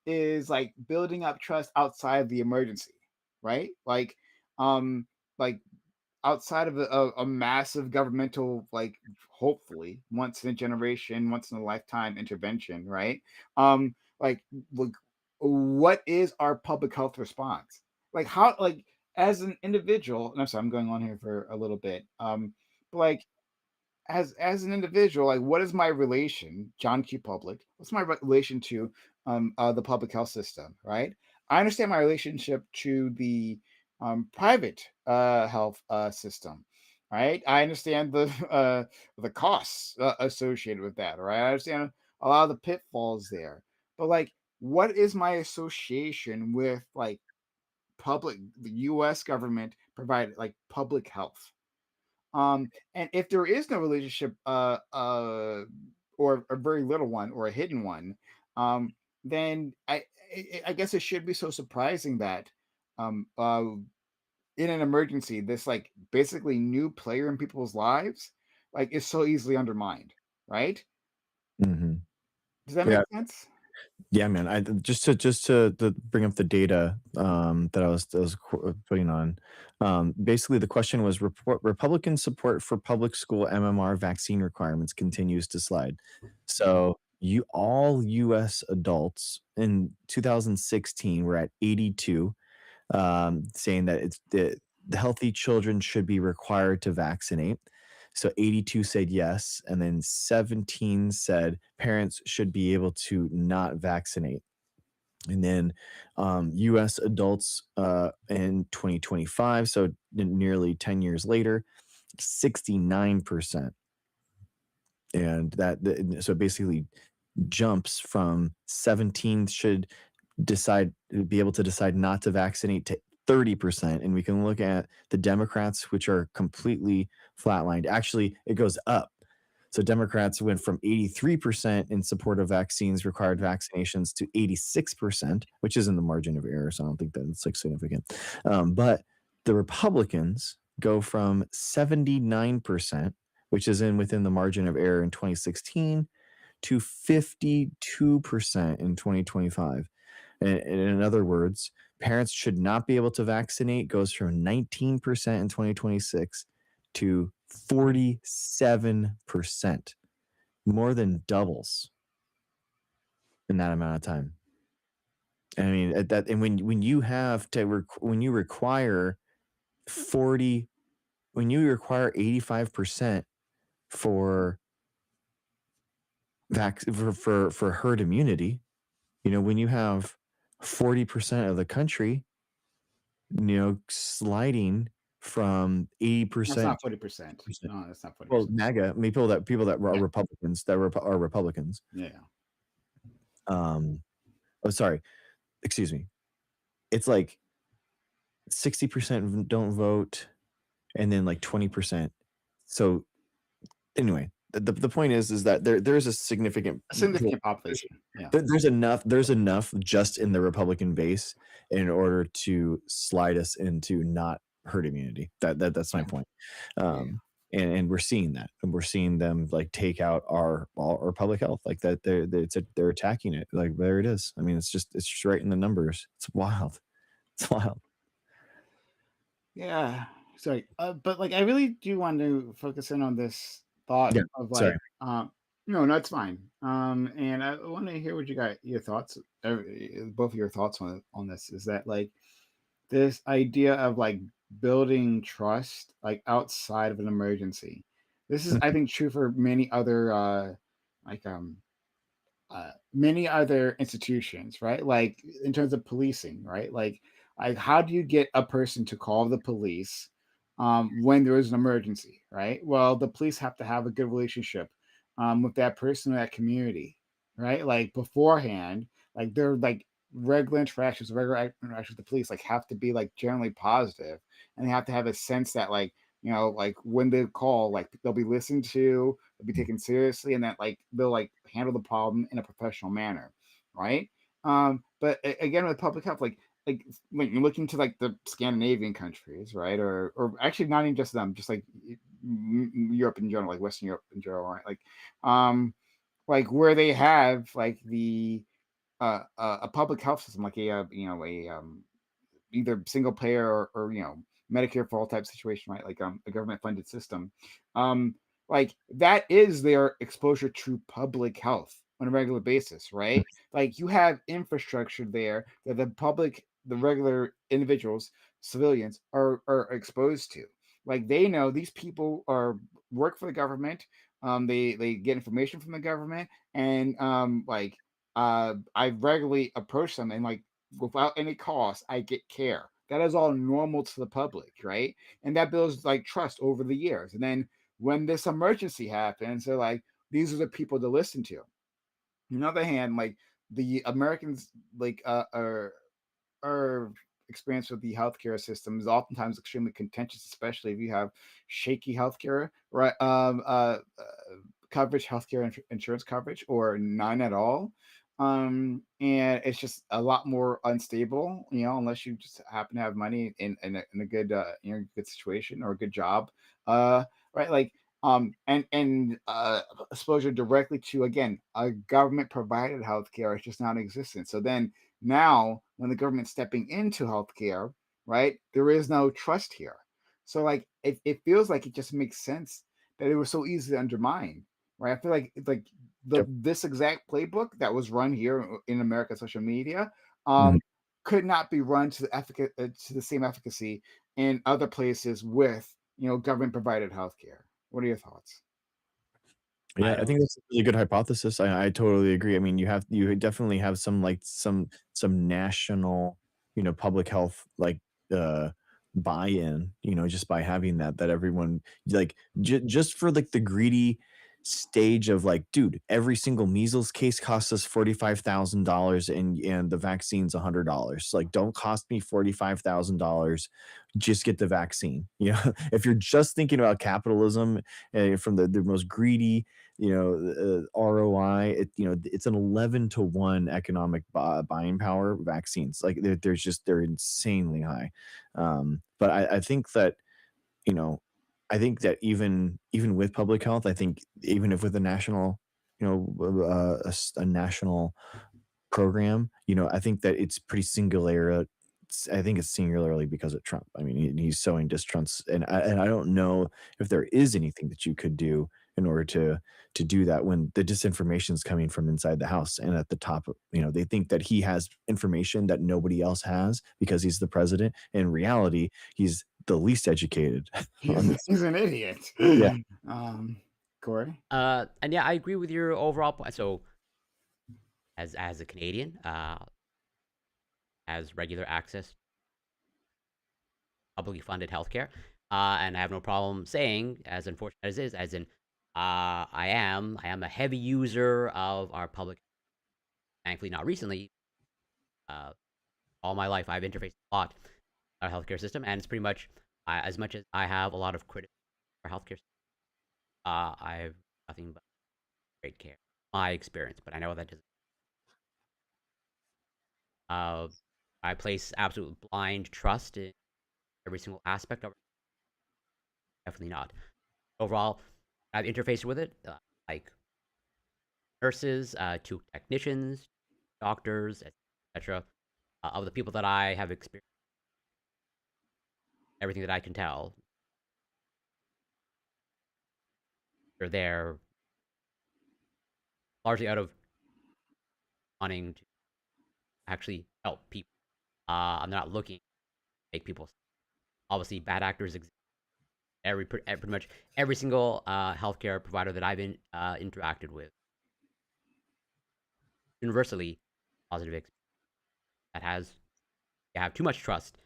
is like building up trust outside the emergency, right? Um, like outside of a massive governmental, like hopefully once in a generation, once in a lifetime intervention, right? Like, what is our public health response? Like how, like as an individual, and I'm sorry, I'm going on here for a little bit. But like as an individual, like what is my relation, John Q. Public? What's my relation to the public health system, right? I understand my relationship to the private health system, right? I understand the costs associated with that, right? I understand a lot of the pitfalls there, but like, what is my association with like the U.S. government provided like public health? And if there is no relationship, or a very little one, or a hidden one, then I guess it should be so surprising that, um, uh, in an emergency, this like basically new player in people's lives, like is so easily undermined, right? Mhm. Does that Yeah. make sense? Yeah, man. I just to bring up the data that I was putting on. Basically, the question was: Republican support for public school MMR vaccine requirements continues to slide. So, all U.S. adults in 2016 were at 82, saying that the healthy children should be required to vaccinate. So 82 said yes, and then 17 said parents should be able to not vaccinate. And then U.S. adults in 2025, so nearly 10 years later, 69%. And so basically jumps from 17 should be able to decide not to vaccinate to 30%. And we can look at the Democrats, which are completely flatlined. Actually, it goes up. So Democrats went from 83% in support of vaccines, required vaccinations, to 86%, which is in the margin of error. So I don't think that's like significant. But the Republicans go from 79%, which is within the margin of error in 2016, to 52% in 2025. And in other words, parents should not be able to vaccinate goes from 19% in 2026 to 47%, more than doubles in that amount of time. I mean, and when you have to when you require 40 when you require 85% for for herd immunity, when you have 40% of the country, sliding from That's 80% not to 40%. 50%. No, that's not Well, 40%. MAGA, I mean, people that are Yeah, Republicans, are Republicans. yeah. Um, oh, sorry, excuse me. It's like 60% don't vote, and then like 20%. So anyway, the point is that there's a significant A significant population. Yeah. there's enough just in the Republican base in order to slide us into not herd immunity. That's my Yeah. point. Yeah. And we're seeing that, and we're seeing them like take out our public health like that. They're attacking it. Like there it is. I mean, it's just right in the numbers. It's wild. It's wild. Yeah. Sorry. But like I really do want to focus in on this thought Yeah. of Sorry. like no, that's fine. And I want to hear what you got your thoughts, both of your thoughts on this. Is that like this idea of like building trust like outside of an emergency? This is I think true for many other like many other institutions, right? Like in terms of policing, right? Like how do you get a person to call the police when there is an emergency, right? Well, the police have to have a good relationship with that person in that community, right? Like beforehand, like they're like regular interactions with the police, like have to be like generally positive, and they have to have a sense that like when they call, like they'll be listened to, they'll be taken seriously, and that like they'll like handle the problem in a professional manner, right? But again, with public health, like when you look into like the Scandinavian countries, right, or actually not even just them, just like Europe in general, like Western Europe in general, right? Like where they have like a public health system, like a either single payer or Medicare for all type situation, right? Like a government funded system. Um, like that is their exposure to public health on a regular basis, right? Like you have infrastructure there that the public, the regular individuals, civilians are exposed to. Like they know these people are work for the government. They get information from the government, and I regularly approach them, and like without any cost, I get care. That is all normal to the public, right? And that builds like trust over the years. And then when this emergency happens, they're like, these are the people to listen to. On the other hand, like the Americans, like our experience with the healthcare system is oftentimes extremely contentious, especially if you have shaky healthcare, right? Coverage, healthcare insurance coverage, or none at all. And it's just a lot more unstable, unless you just happen to have money in a good, good situation or a good job, right? Like, and exposure directly to, again, a government provided healthcare is just non-existent. So then now, when the government's stepping into healthcare, right, there is no trust here. So like it feels like it just makes sense that it was so easy to undermine, right? I feel like it's like Yep. this exact playbook that was run here in America social media Mhm. could not be run to the same efficacy in other places with government provided healthcare. What are your thoughts? Yeah, I I think don't. that's a really good hypothesis. I totally agree. I mean, you definitely have some like some national, public health like uh buy-in, just by having that everyone like just for like the greedy stage of like, dude, every single measles case costs us $45,000 and the vaccine's $100. Like, don't cost me $45,000. Just get the vaccine. If you're just thinking about capitalism from the most greedy ROI, it's an 11-to-1 economic buying power vaccines. Like they're insanely high. But I think that, you know, I think that even with public health, I think even if with a national, a national program, I think that it's pretty singular. I think it's singularly because of Trump. I mean, he's sowing distrust, and I don't know if there is anything that you could do in order to do that when the disinformation is coming from inside the house and at the top. They think that he has information that nobody else has because he's the president. In reality, he's the least educated on this. He's an idiot. Yeah. um, Corey. And yeah, I agree with your overall point. So, as a Canadian, has regular access to publicly funded healthcare, and I have no problem saying, as unfortunate as it is, as in, I am a heavy user of our public. Thankfully, not recently. Uh, all my life, I've interfaced a lot with our healthcare system, and it's pretty much as I have a lot of criticism for healthcare. I have nothing but great care. My experience, but I know that doesn't. Uh, I place absolute blind trust in every single aspect of it. Definitely not. Overall, I've interfaced with it, like nurses, to technicians, doctors, etc. Of the people that I have experienced, everything that I can tell, they're there largely out of wanting to actually help people. I'm not looking to make people. Obviously, bad actors exist. Pretty much every single healthcare provider that I've interacted with, universally positive experience. That has you have too much trust.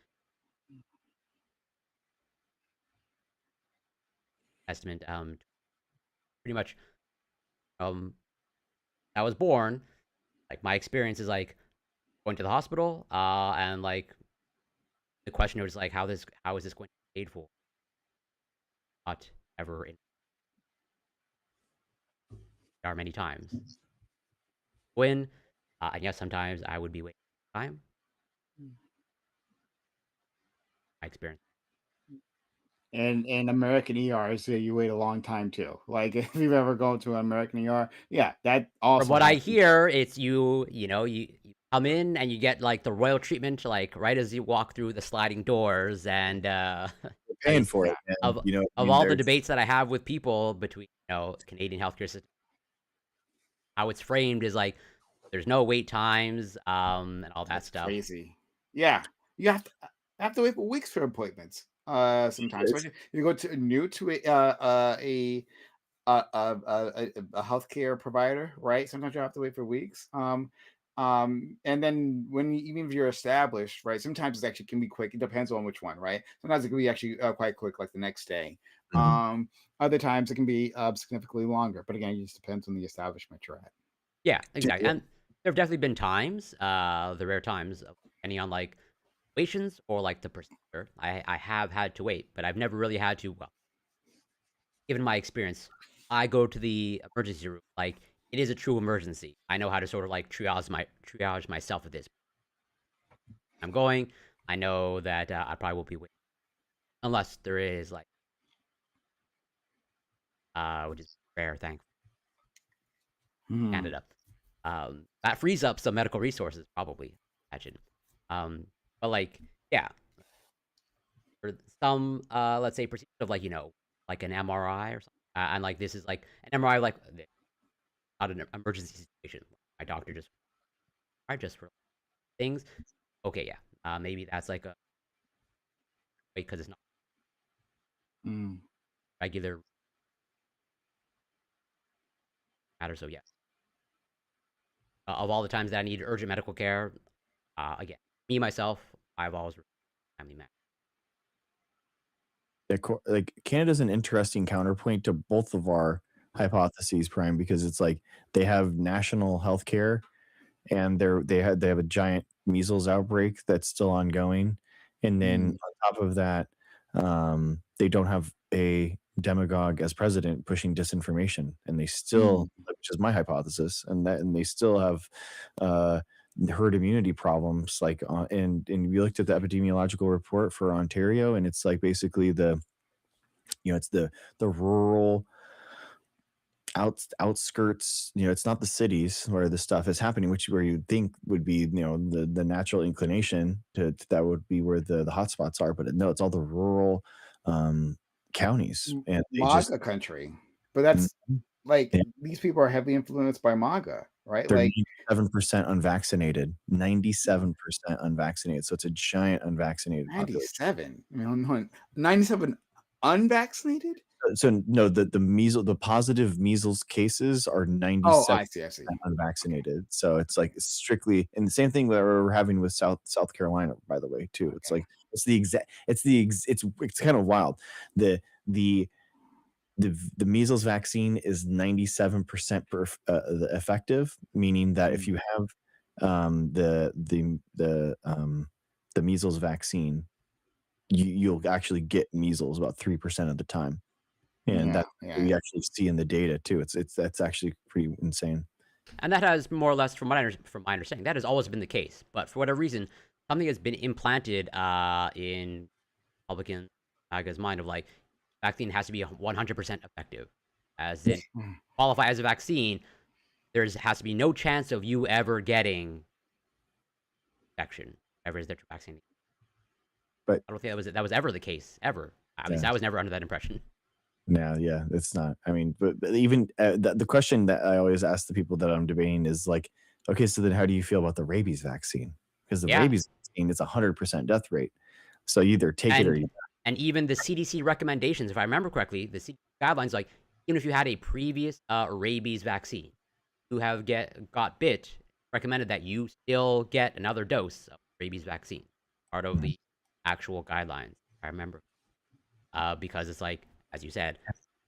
Testament, pretty much, um, I was born. Like my experience is like going to the hospital, and like the question was like, how is this going to be paid for? Not ever in there are many times when, and yes, sometimes I would be waiting time. My experience. And American ERs, you wait a long time too. Like if you've ever gone to an American ER, yeah, that From also what I happens. hear, it's you come in and you get like the royal treatment, like right as you walk through the sliding doors, and We're that paying is for Yeah, it, and of I of mean, all the there's debates that I have with people between Canadian healthcare system, how it's framed is like there's no wait times, and all that that's stuff. crazy. Yeah, you have to wait for weeks for appointments. Sometimes, It's especially you go to new to a healthcare provider, right? Sometimes you have to wait for weeks. And then even if you're established, right? Sometimes it actually can be quick. It depends on which one, right? Sometimes it can be actually quite quick, like the next day. mhm. Other times it can be significantly longer. But again, it just depends on the establishment you're at. Yeah, Dude, exactly. And there have definitely been times, the rare times, depending on like situations or like the procedure, I have had to wait, but I've never really had to. Well, given my experience, I go to the emergency room like it is a true emergency. I know how to sort of like triage myself with this. I'm going. I know that I probably will be waiting unless there is like which is rare, thank Hmm. Canada. That frees up some medical resources, probably. Imagine. But like, yeah, for some, let's say, procedure of like like an MRI or something, and like this is like an MRI, like not an emergency situation. My doctor just, I just for things. Okay, yeah, maybe that's like a wait because it's not Mm. regular matter. So yeah, of all the times that I needed urgent medical care, again, me myself, I've always timely met. like Canada's an interesting counterpoint to both of our hypotheses, Prime, because it's like they have national health care and they have a giant measles outbreak that's still ongoing, and then Mm. on top of that, they don't have a demagogue as president pushing disinformation, and they still, Mm. which is my hypothesis, and they still have uh, herd immunity problems. Like, and we looked at the epidemiological report for Ontario, and it's like basically it's the rural outskirts, it's not the cities where the stuff is happening, which where you'd think would be, the natural inclination that would be where the hotspots are, but no, it's all the rural um counties, and they just MAGA country, but that's Mhm. like Yeah, these people are heavily influenced by MAGA, right? they're Like 97% unvaccinated, 97% unvaccinated, so it's a giant unvaccinated population. 97, 97 unvaccinated. So no, the positive measles cases are Oh, 97% I see. I see. Okay. unvaccinated. So it's like it's strictly, and the same thing that we're having with South Carolina, by the way, too. It's Okay. like it's kind of wild. The the the measles vaccine is 97% effective, meaning that if Mm. you have the measles vaccine, you'll actually get measles about 3% of the time. And Yeah. that's what Yeah. we actually see in the data too. That's actually pretty insane. And that has more or less, from my understanding, that has always been the case. But for whatever reason, something has been implanted in Republican MAGA's mind of like vaccine has to be 100% effective, as in Mm. qualify as a vaccine. There has to be no chance of you ever getting infection, ever is there vaccine. But I don't think that was ever the case ever. At least yeah, I was never under that impression. no, yeah, it's not. I mean, but even the question that I always ask the people that I'm debating is like, okay, so then how do you feel about the rabies vaccine? Because the Yeah, rabies vaccine is 100% death rate. So you either take it or and you. even the CDC recommendations, if I remember correctly, the CDC guidelines like even if you had a previous rabies vaccine, who have got bit recommended that you still get another dose of rabies vaccine, part of Mhm. the actual guidelines. I remember because it's like, as you said,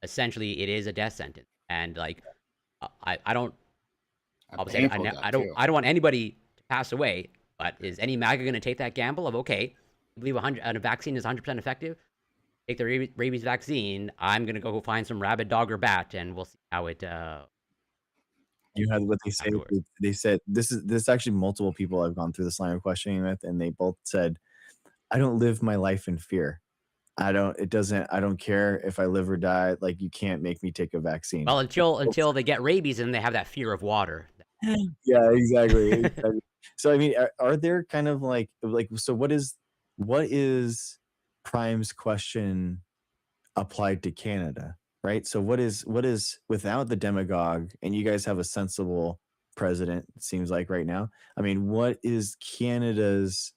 essentially it is a death sentence, and like I don't A obviously painful death too. I don't want anybody to pass away, but is any MAGA going to take that gamble of okay, you believe a vaccine is 100% effective? Take the rabies vaccine. I'm gonna go find some rabid dog or bat, and we'll see how it You had what they say. afterwards. They said this actually multiple people I've gone through this line of questioning with, and they both said, "I don't live my life in fear. I don't care if I live or die. Like you can't make me take a vaccine." Well, until they get rabies and they have that fear of water. Yeah, exactly, exactly. So, I mean, are there kind of so what is Prime's question applied to Canada, right? So what is without the demagogue, and you guys have a sensible president, it seems like right now. I mean, what is Canada's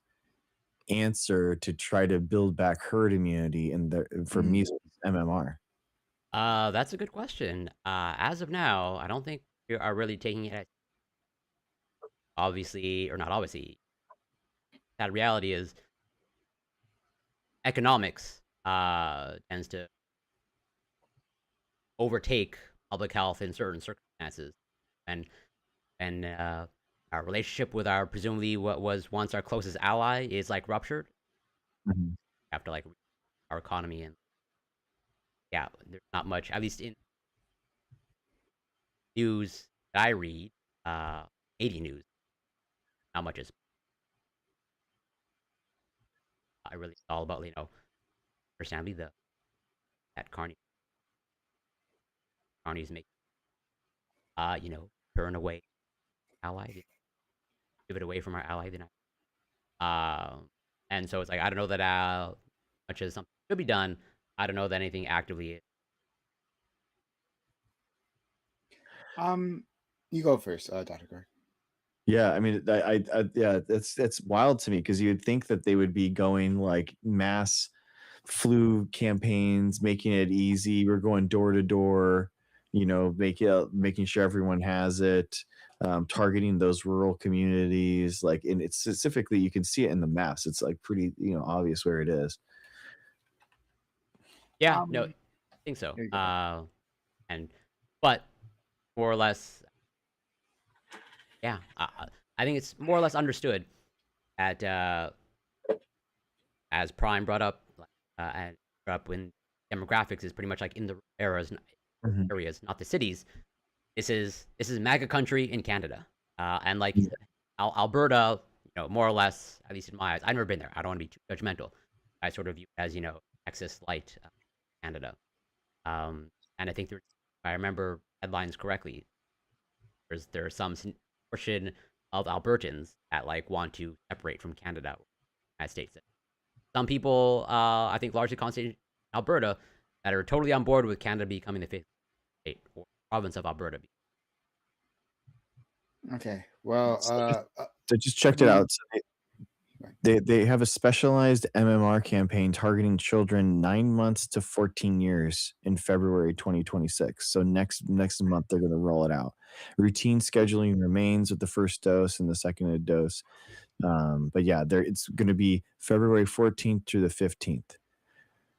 answer to try to build back herd immunity for measles MMR? That's a good question. As of now, I don't think we are really taking it obviously, or not obviously. That reality is economics tends to overtake public health in certain circumstances, and our relationship with our presumably what was once our closest ally is like ruptured Mhm. after like our economy, and yeah, there's not much, at least in news that I read, uh, 80 news, not much is. I really it's all about understandably the that Carney's make turn away ally, give it away from our ally, then and so it's like I don't know that much as something should be done. I don't know that anything actively. You go first, Dr. Greg. Yeah, I mean, yeah, that's wild to me because you would think that they would be going like mass flu campaigns, making it easy. We're going door to door, making sure everyone has it, targeting those rural communities. Like, and it's specifically, you can see it in the maps. It's like pretty, obvious where it is. Yeah, no, I Um, think so. there you go. And but more or less, yeah, I think it's more or less understood that as Prime brought up, and brought up when demographics is pretty much like in the Mhm. areas, not the cities. This is MAGA country in Canada, and like Yeah. Alberta, more or less, at least in my eyes. I've never been there. I don't want to be too judgmental. I sort of view it as Texas light, Canada. And I think if I remember headlines correctly, there's some portion of Albertans that like want to separate from Canada, United States. Some people, I think, largely concentrated in Alberta, that are totally on board with Canada becoming the fifth state or province of Alberta. Okay. Well, So just checked it everyone. out. So they have a specialized MMR campaign targeting children 9 months to 14 years in February 2026. So next month they're going to roll it out. Routine scheduling remains with the first dose and the second dose. But yeah, it's going to be February 14th through the 15th,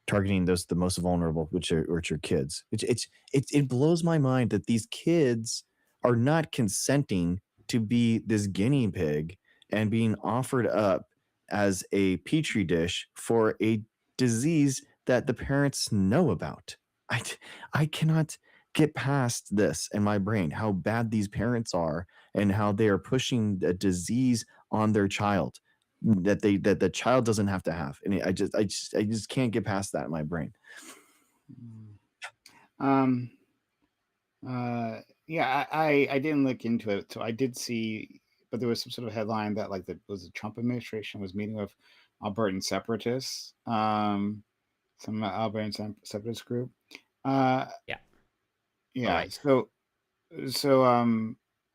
targeting the most vulnerable, which are kids. It blows my mind that these kids are not consenting to be this guinea pig and being offered up as a petri dish for a disease that the parents know about. I I cannot get past this in my brain, how bad these parents are and how they are pushing a disease on their child that the child doesn't have to have. And I just can't get past that in my brain. Um. Yeah, I didn't look into it, so I did see, but there was some sort of headline that like the Trump administration was meeting with Albertan separatists, some Albertan separatist group. Uh, Yeah. All yeah. right. So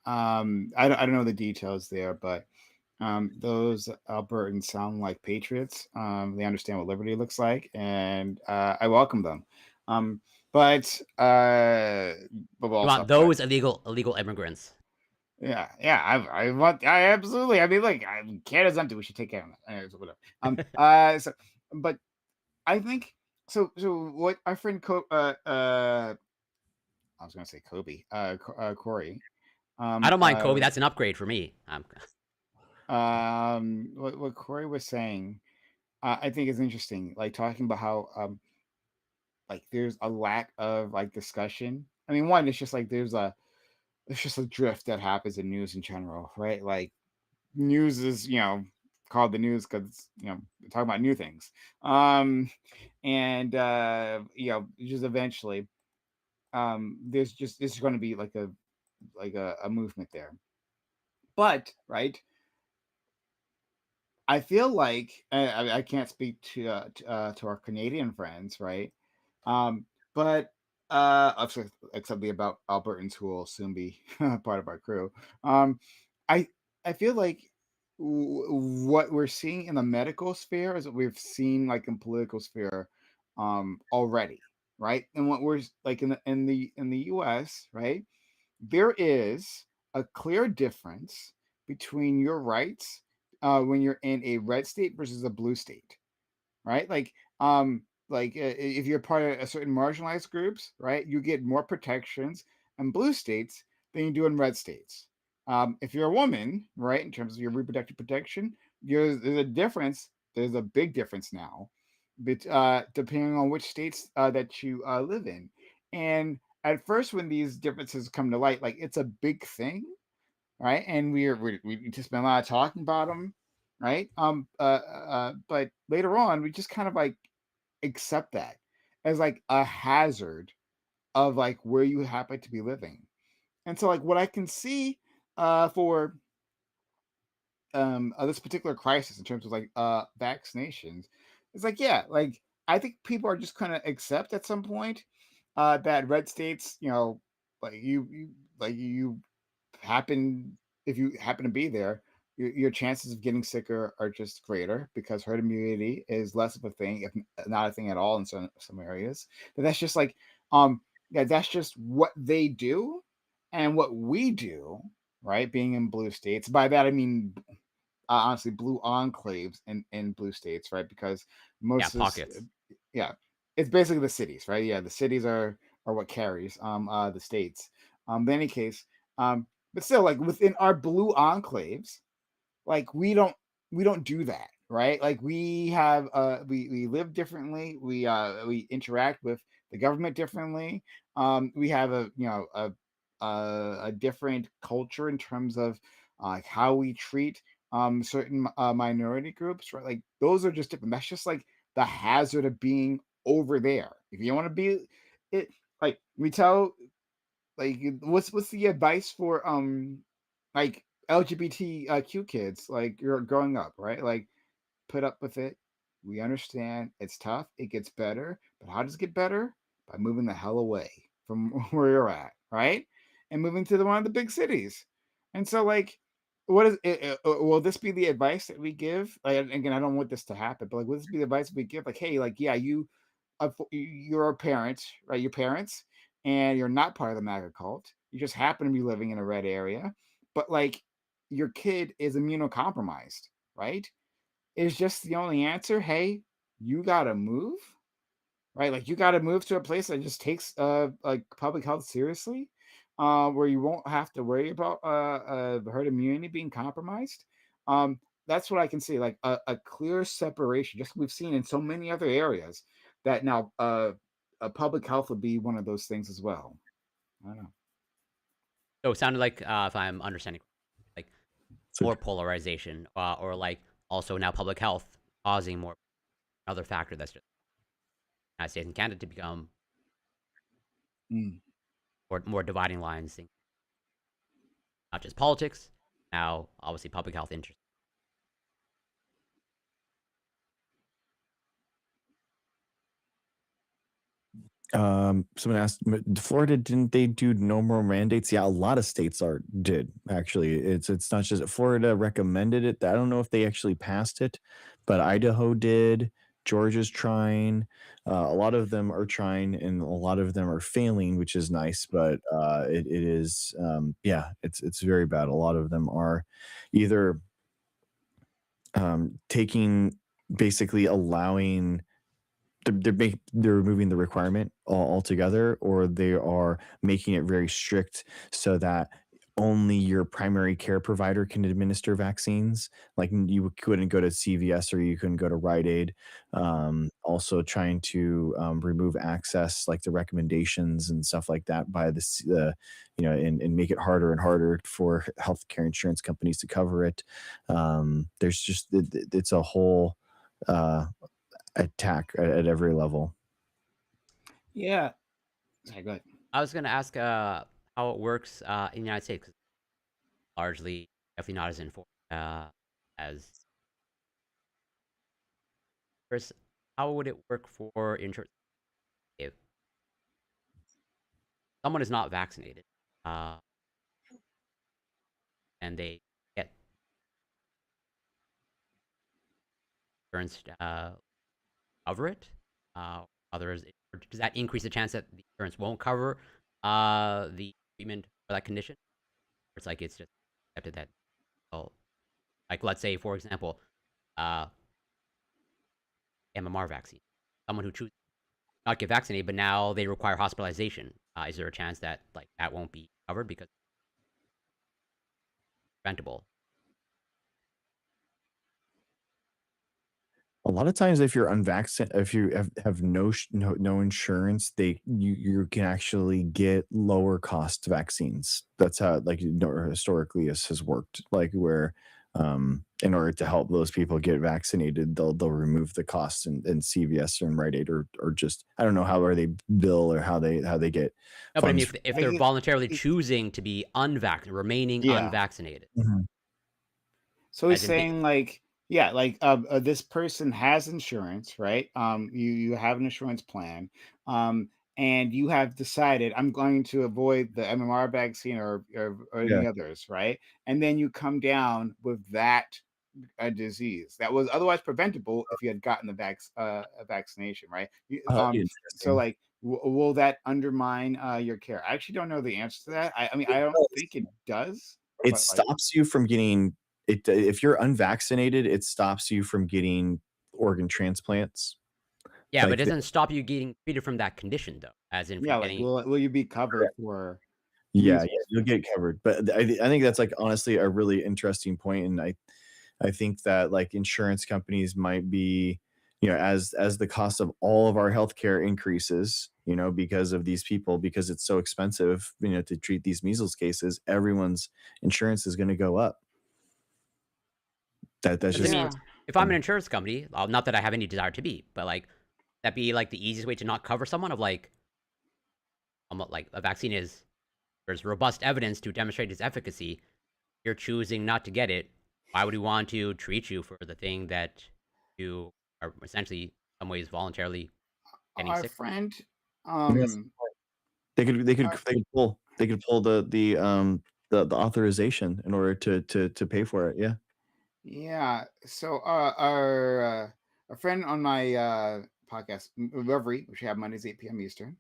I don't know the details there, but those Albertans sound like patriots. They understand what liberty looks like, and I welcome them. Um, but we'll You also want have to, those illegal immigrants? yeah. I want, I absolutely. I mean, like, Canada's empty. We should take care of it. Whatever. So, but I think so. So what our friend I was gonna say Kobe, Corey. I Um, don't mind Kobe. uh, That's an upgrade for me. what Corey was saying, I think is interesting. Like talking about how like there's a lack of like discussion. I mean, one, it's just like there's just a drift that happens in news in general, right? Like news is called the news because they're talking about new things. And just eventually there's going to be like a movement there, but right, I feel like I can't speak to our Canadian friends, right? But except the about Albertans who will soon be part of our crew. I I feel like what we're seeing in the medical sphere is what we've seen like in political sphere already, right? And what we're like in the US, right? There is a clear difference between your rights when you're in a red state versus a blue state, right? If you're part of a certain marginalized groups, right, you get more protections in blue states than you do in red states. If you're a woman, right, in terms of your reproductive protection, there's a difference. There's a big difference now, depending on which states that you live in. And at first, when these differences come to light, like it's a big thing, right? And we just spend a lot of talking about them, right? But later on, we just kind of like accept that as like a hazard of like where you happen to be living. And so like what I can see for this particular crisis in terms of like vaccinations, it's like, yeah, like I think people are just gonna accept at some point that red states, like you happen if you happen to be there, your chances of getting sicker are just greater because herd immunity is less of a thing, if not a thing at all in some areas. But that's just like, yeah, that's just what they do, and what we do, right? Being in blue states. By that I mean, honestly, blue enclaves in blue states, right? Because Yeah, most of this, pockets. yeah, it's basically the cities, right? Yeah, the cities are what carries the states. But in any case, but still, like within our blue enclaves, like we don't do that, right? Like we live differently, we interact with the government differently. We have a different culture in terms of like how we treat certain minority groups, right? Like those are just different. That's just like the hazard of being over there. If you want to be it, like we tell, like what's the advice for like LGBTQ kids, like you're growing up, right? Like put up with it. We understand it's tough. It gets better, but how does it get better? By moving the hell away from where you're at, right? And moving to one of the big cities. And so, like, what is it? Will this be the advice that we give? Like, and again, I don't want this to happen, but like, will this be the advice we give? Like, hey, like, yeah, you're a parent, right? Your parents, and you're not part of the MAGA cult. You just happen to be living in a red area, but like, your kid is immunocompromised, right? Is just the only answer. Hey, you gotta move, right? Like you gotta move to a place that just takes like public health seriously, where you won't have to worry about herd immunity being compromised. That's what I can see, like a clear separation, just we've seen in so many other areas that now public health would be one of those things as well. I don't know. So it sounded like, if I'm understanding, like So, more polarization, or like also now public health causing more another factor that's just United States and Canada to become Mm. more dividing lines, not just politics. Now, obviously, public health interest. someone asked, Florida, didn't they do no more mandates? Yeah, a lot of states did actually. It's not just Florida recommended it. I don't know if they actually passed it, but Idaho did. Georgia's trying. A lot of them are trying, and a lot of them are failing, which is nice. But it is, yeah, it's very bad. A lot of them are either taking, basically allowing, they're removing the requirement altogether, or they are making it very strict so that only your primary care provider can administer vaccines. Like you couldn't go to CVS or you couldn't go to Rite Aid. Also trying to remove access, like the recommendations and stuff like that, by and make it harder and harder for healthcare insurance companies to cover it. There's just it's a whole uh, attack at every level. Yeah. Sorry, go ahead. I was gonna ask, how it works in the United States, 'cause largely definitely not as informed as Chris. How would it work for insurance if someone is not vaccinated, uh, and they get insurance cover it? Others, or does that increase the chance that the insurance won't cover the treatment for that condition? Or it's like it's just accepted that, well, like let's say for example, uh, MMR vaccine, someone who chooses not get vaccinated, but now they require hospitalization. Is there a chance that like that won't be covered because it's preventable? A lot of times, if you're unvaccinated, if you have no insurance, you can actually get lower cost vaccines. That's how like historically this has worked. Like where in order to help those people get vaccinated, they'll remove the cost and CVS and Rite Aid or just I don't know how are they bill or how they get No, but I mean, funds. if Like they're voluntarily it, choosing to be unvaccinated, remaining yeah. unvaccinated, Mhm. So he's as in, saying like, yeah, like this person has insurance, right? You have an insurance plan, um, and you have decided I'm going to avoid the MMR vaccine or Yeah. any others, right? And then you come down with that a disease that was otherwise preventable if you had gotten a vaccination, right? Oh, that'd be So interesting. like, will that undermine your care? I actually don't know the answer to that. I mean, I don't think it does, It but like, stops you from getting it if you're unvaccinated, it stops you from getting organ transplants. yeah, but Like it the doesn't stop you getting treated from that condition though, as in yeah, from like getting. will you be covered for yeah, measles? you'll get covered. But I think that's like honestly a really interesting point, and I think that like insurance companies might be, as the cost of all of our healthcare increases, because of these people, because it's so expensive, to treat these measles cases, everyone's insurance is going to go up. That's Because I just mean, Yeah. what's if I'm an happening. insurance company, not that I have any desire to be, but like that be like the easiest way to not cover someone of like a vaccine is there's robust evidence to demonstrate its efficacy. You're choosing not to get it. Why would we want to treat you for the thing that you are essentially in some ways voluntarily getting Our sick from? friend, Yes. um, our, They could pull the authorization in order to pay for it. Yeah. yeah. So our a friend on my podcast, Reverie, which we have Mondays 8 p.m. Eastern.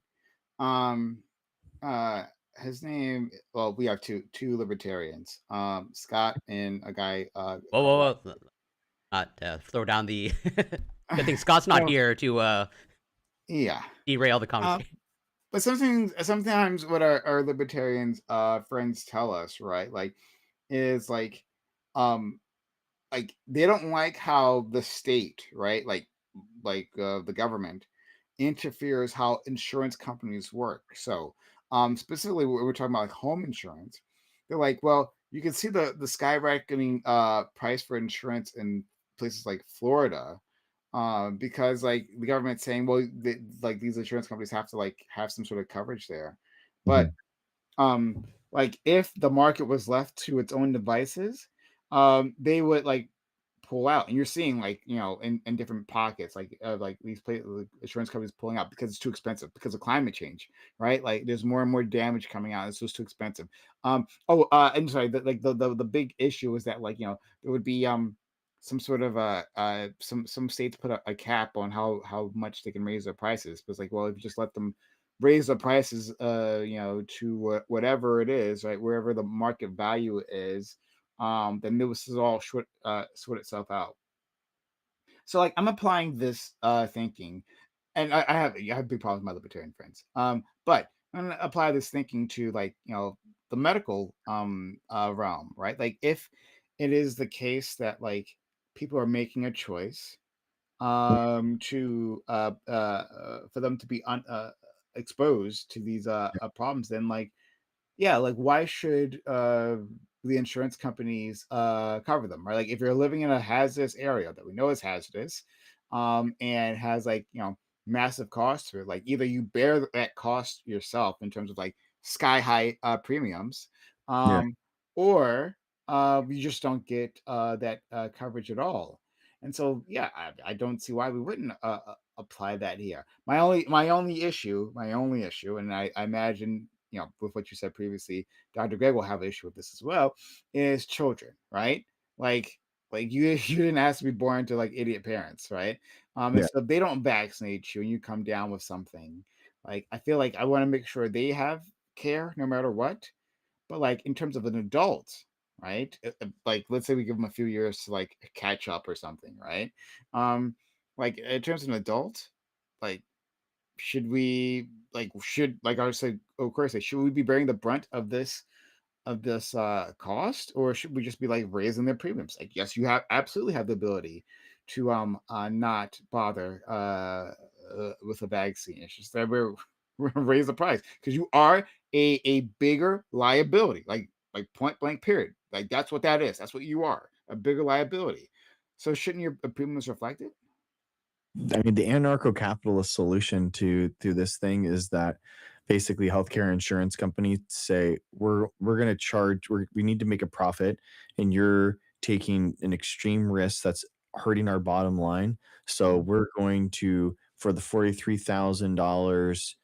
Um, uh, his name. Well, we have two libertarians, Scott and a guy. Whoa, whoa, whoa! Not throw down the. Good thing Scott's not Oh, here to yeah. derail the Um, conversation. but sometimes what our libertarians friends tell us, right? Like, is um like they don't like how the state, right? Like the government interferes how insurance companies work. So, specifically, we're talking about like home insurance. They're like, well, you can see the skyrocketing price for insurance in places like Florida, because like the government's saying, well, like these insurance companies have to like have some sort of coverage there, but Mhm. like if the market was left to its own devices, they would like pull out, and you're seeing like in different pockets like these like, insurance companies pulling out because it's too expensive because of climate change, right? Like there's more and more damage coming out, it's just too expensive. And sorry, the big issue is that there would be some sort of some states put a cap on how much they can raise their prices, because like, well, if you just let them raise the prices to whatever it is, right, wherever the market value is, then this is all sort itself out. So like I'm applying this thinking, and I have big problems with my libertarian friends. But I'm gonna apply this thinking to like the medical realm, right? Like if it is the case that like people are making a choice to for them to be exposed to these problems, then like, yeah, like why should the insurance companies cover them, right? Like if you're living in a hazardous area that we know is hazardous, and has like massive costs to it, like either you bear that cost yourself in terms of like sky high premiums, Yeah. um, or you just don't get that coverage at all. And so, yeah, I don't see why we wouldn't apply that here. My only issue, and I imagine with what you said previously, Dr. Greg will have an issue with this as well, is children, right? Like, Like you didn't ask to be born to like idiot parents, right? And Yeah. so if they don't vaccinate you and you come down with something, like I feel like I want to make sure they have care no matter what. But like in terms of an adult, right? Like let's say we give them a few years to like catch up or something, right? Um, like in terms of an adult, like should like I would say, of course, should we be bearing the brunt of this cost, or should we just be like raising their premiums? Like, yes, you have absolutely have the ability to not bother with a vaccine. It's just that we're raise the price because you are a bigger liability, like point blank period. Like that's what that is. That's what you are, a bigger liability. So shouldn't your premiums reflect it? I mean, the anarcho-capitalist solution to this thing is that basically healthcare insurance companies say we're going to charge we need to make a profit, and you're taking an extreme risk that's hurting our bottom line. So we're going to, for the $43,000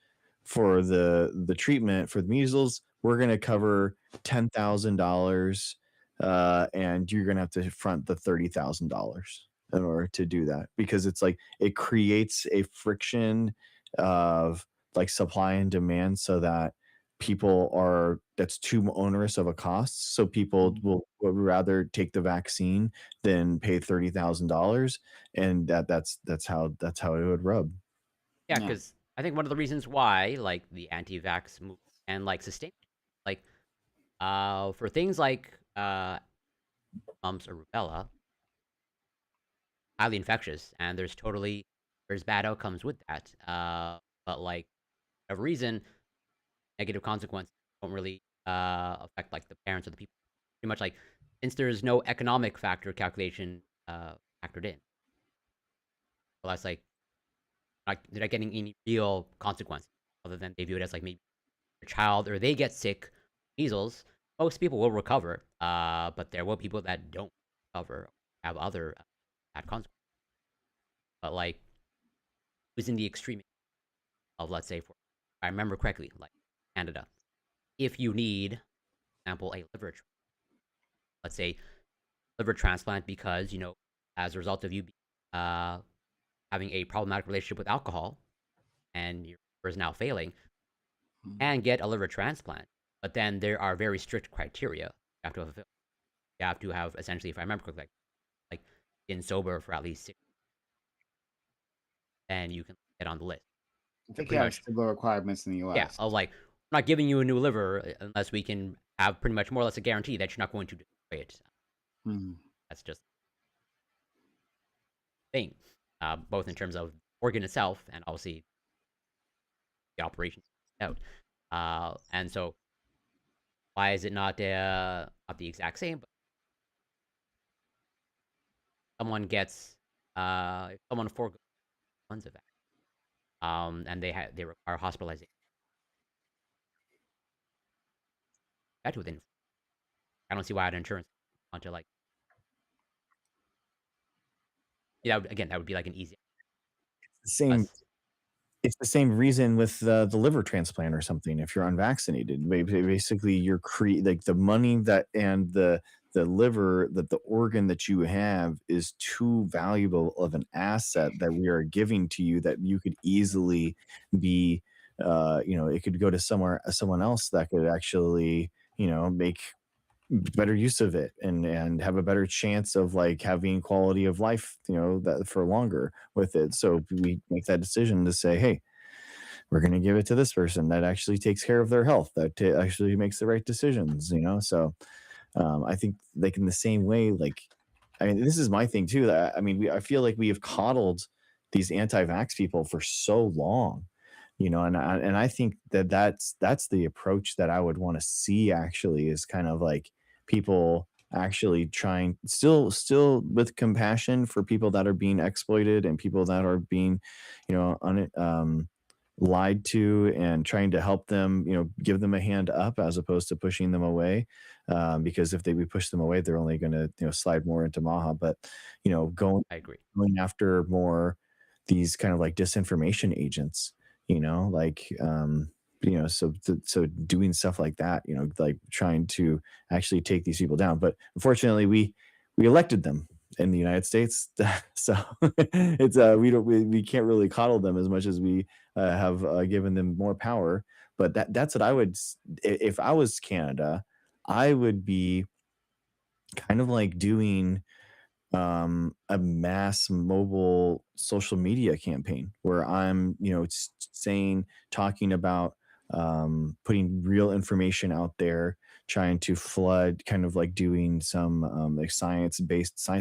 for the treatment for the measles, we're going to cover $10,000, and you're going to have to front the $30,000 in order to do that, because it's like it creates a friction of like supply and demand, so that people are that's too onerous of a cost, so people Mhm. will rather take the vaccine than pay $30,000, and that's how it would rub. Yeah, Yeah. because I think one of the reasons why like the anti-vax movement and like sustain like for things like mumps or rubella, highly infectious, and there's bad outcomes with that. But like for whatever reason, negative consequences don't really affect like the parents or the people. Pretty much like since there's no economic factor calculation factored in, well, that's like they're not getting any real consequences other than they view it as like maybe your child or they get sick, measles. Most people will recover, but there will be people that don't recover, have other bad consequences. But like who's in the extreme of, let's say, for if I remember correctly, like Canada, if you need, for example, a let's say liver transplant because as a result of you uh, having a problematic relationship with alcohol and your liver is now failing, Mhm. and get a liver transplant. But then there are very strict criteria you have to fulfill. You have to have essentially, if I remember correctly, like been sober for at least 6, then you can get on the list. I To think you pretty have much, similar requirements in the yeah, US. of like, we're not giving you a new liver unless we can have pretty much more or less a guarantee that you're not going to destroy it. Mhm. That's just the thing, both in terms of organ itself and obviously the operation out. And so, why is it not the exact same? But someone gets if someone forgoes funds of that, and they require hospitalization, that's within. I don't see why an insurance want to like. Yeah, again, that would be like an easy. The same Us, It's the same reason with the liver transplant or something. If you're unvaccinated, basically you're like the money that and the liver, that the organ that you have is too valuable of an asset that we are giving to you, that you could easily be, it could go to someone else that could actually, make better use of it, and have a better chance of like having quality of life, that for longer with it. So we make that decision to say, hey, we're going to give it to this person that actually takes care of their health, that actually makes the right decisions, so I think like in the same way, like, I mean, this is my thing too, that I mean, I feel like we have coddled these anti-vax people for so long, and I think that that's the approach that I would want to see, actually, is kind of like people actually trying, still with compassion for people that are being exploited and people that are being, lied to, and trying to help them, give them a hand up as opposed to pushing them away, because if we push them away, they're only going to, slide more into Maha. But going I agree. after more these kind of like disinformation agents, like, so doing stuff like that, like trying to actually take these people down. But unfortunately, we elected them, in the United States. So it's we can't really coddle them as much as we have given them more power. But that's what I would if I was Canada, I would be kind of like doing a mass mobile social media campaign where I'm, saying, talking about, putting real information out there, trying to flood, kind of like doing some like science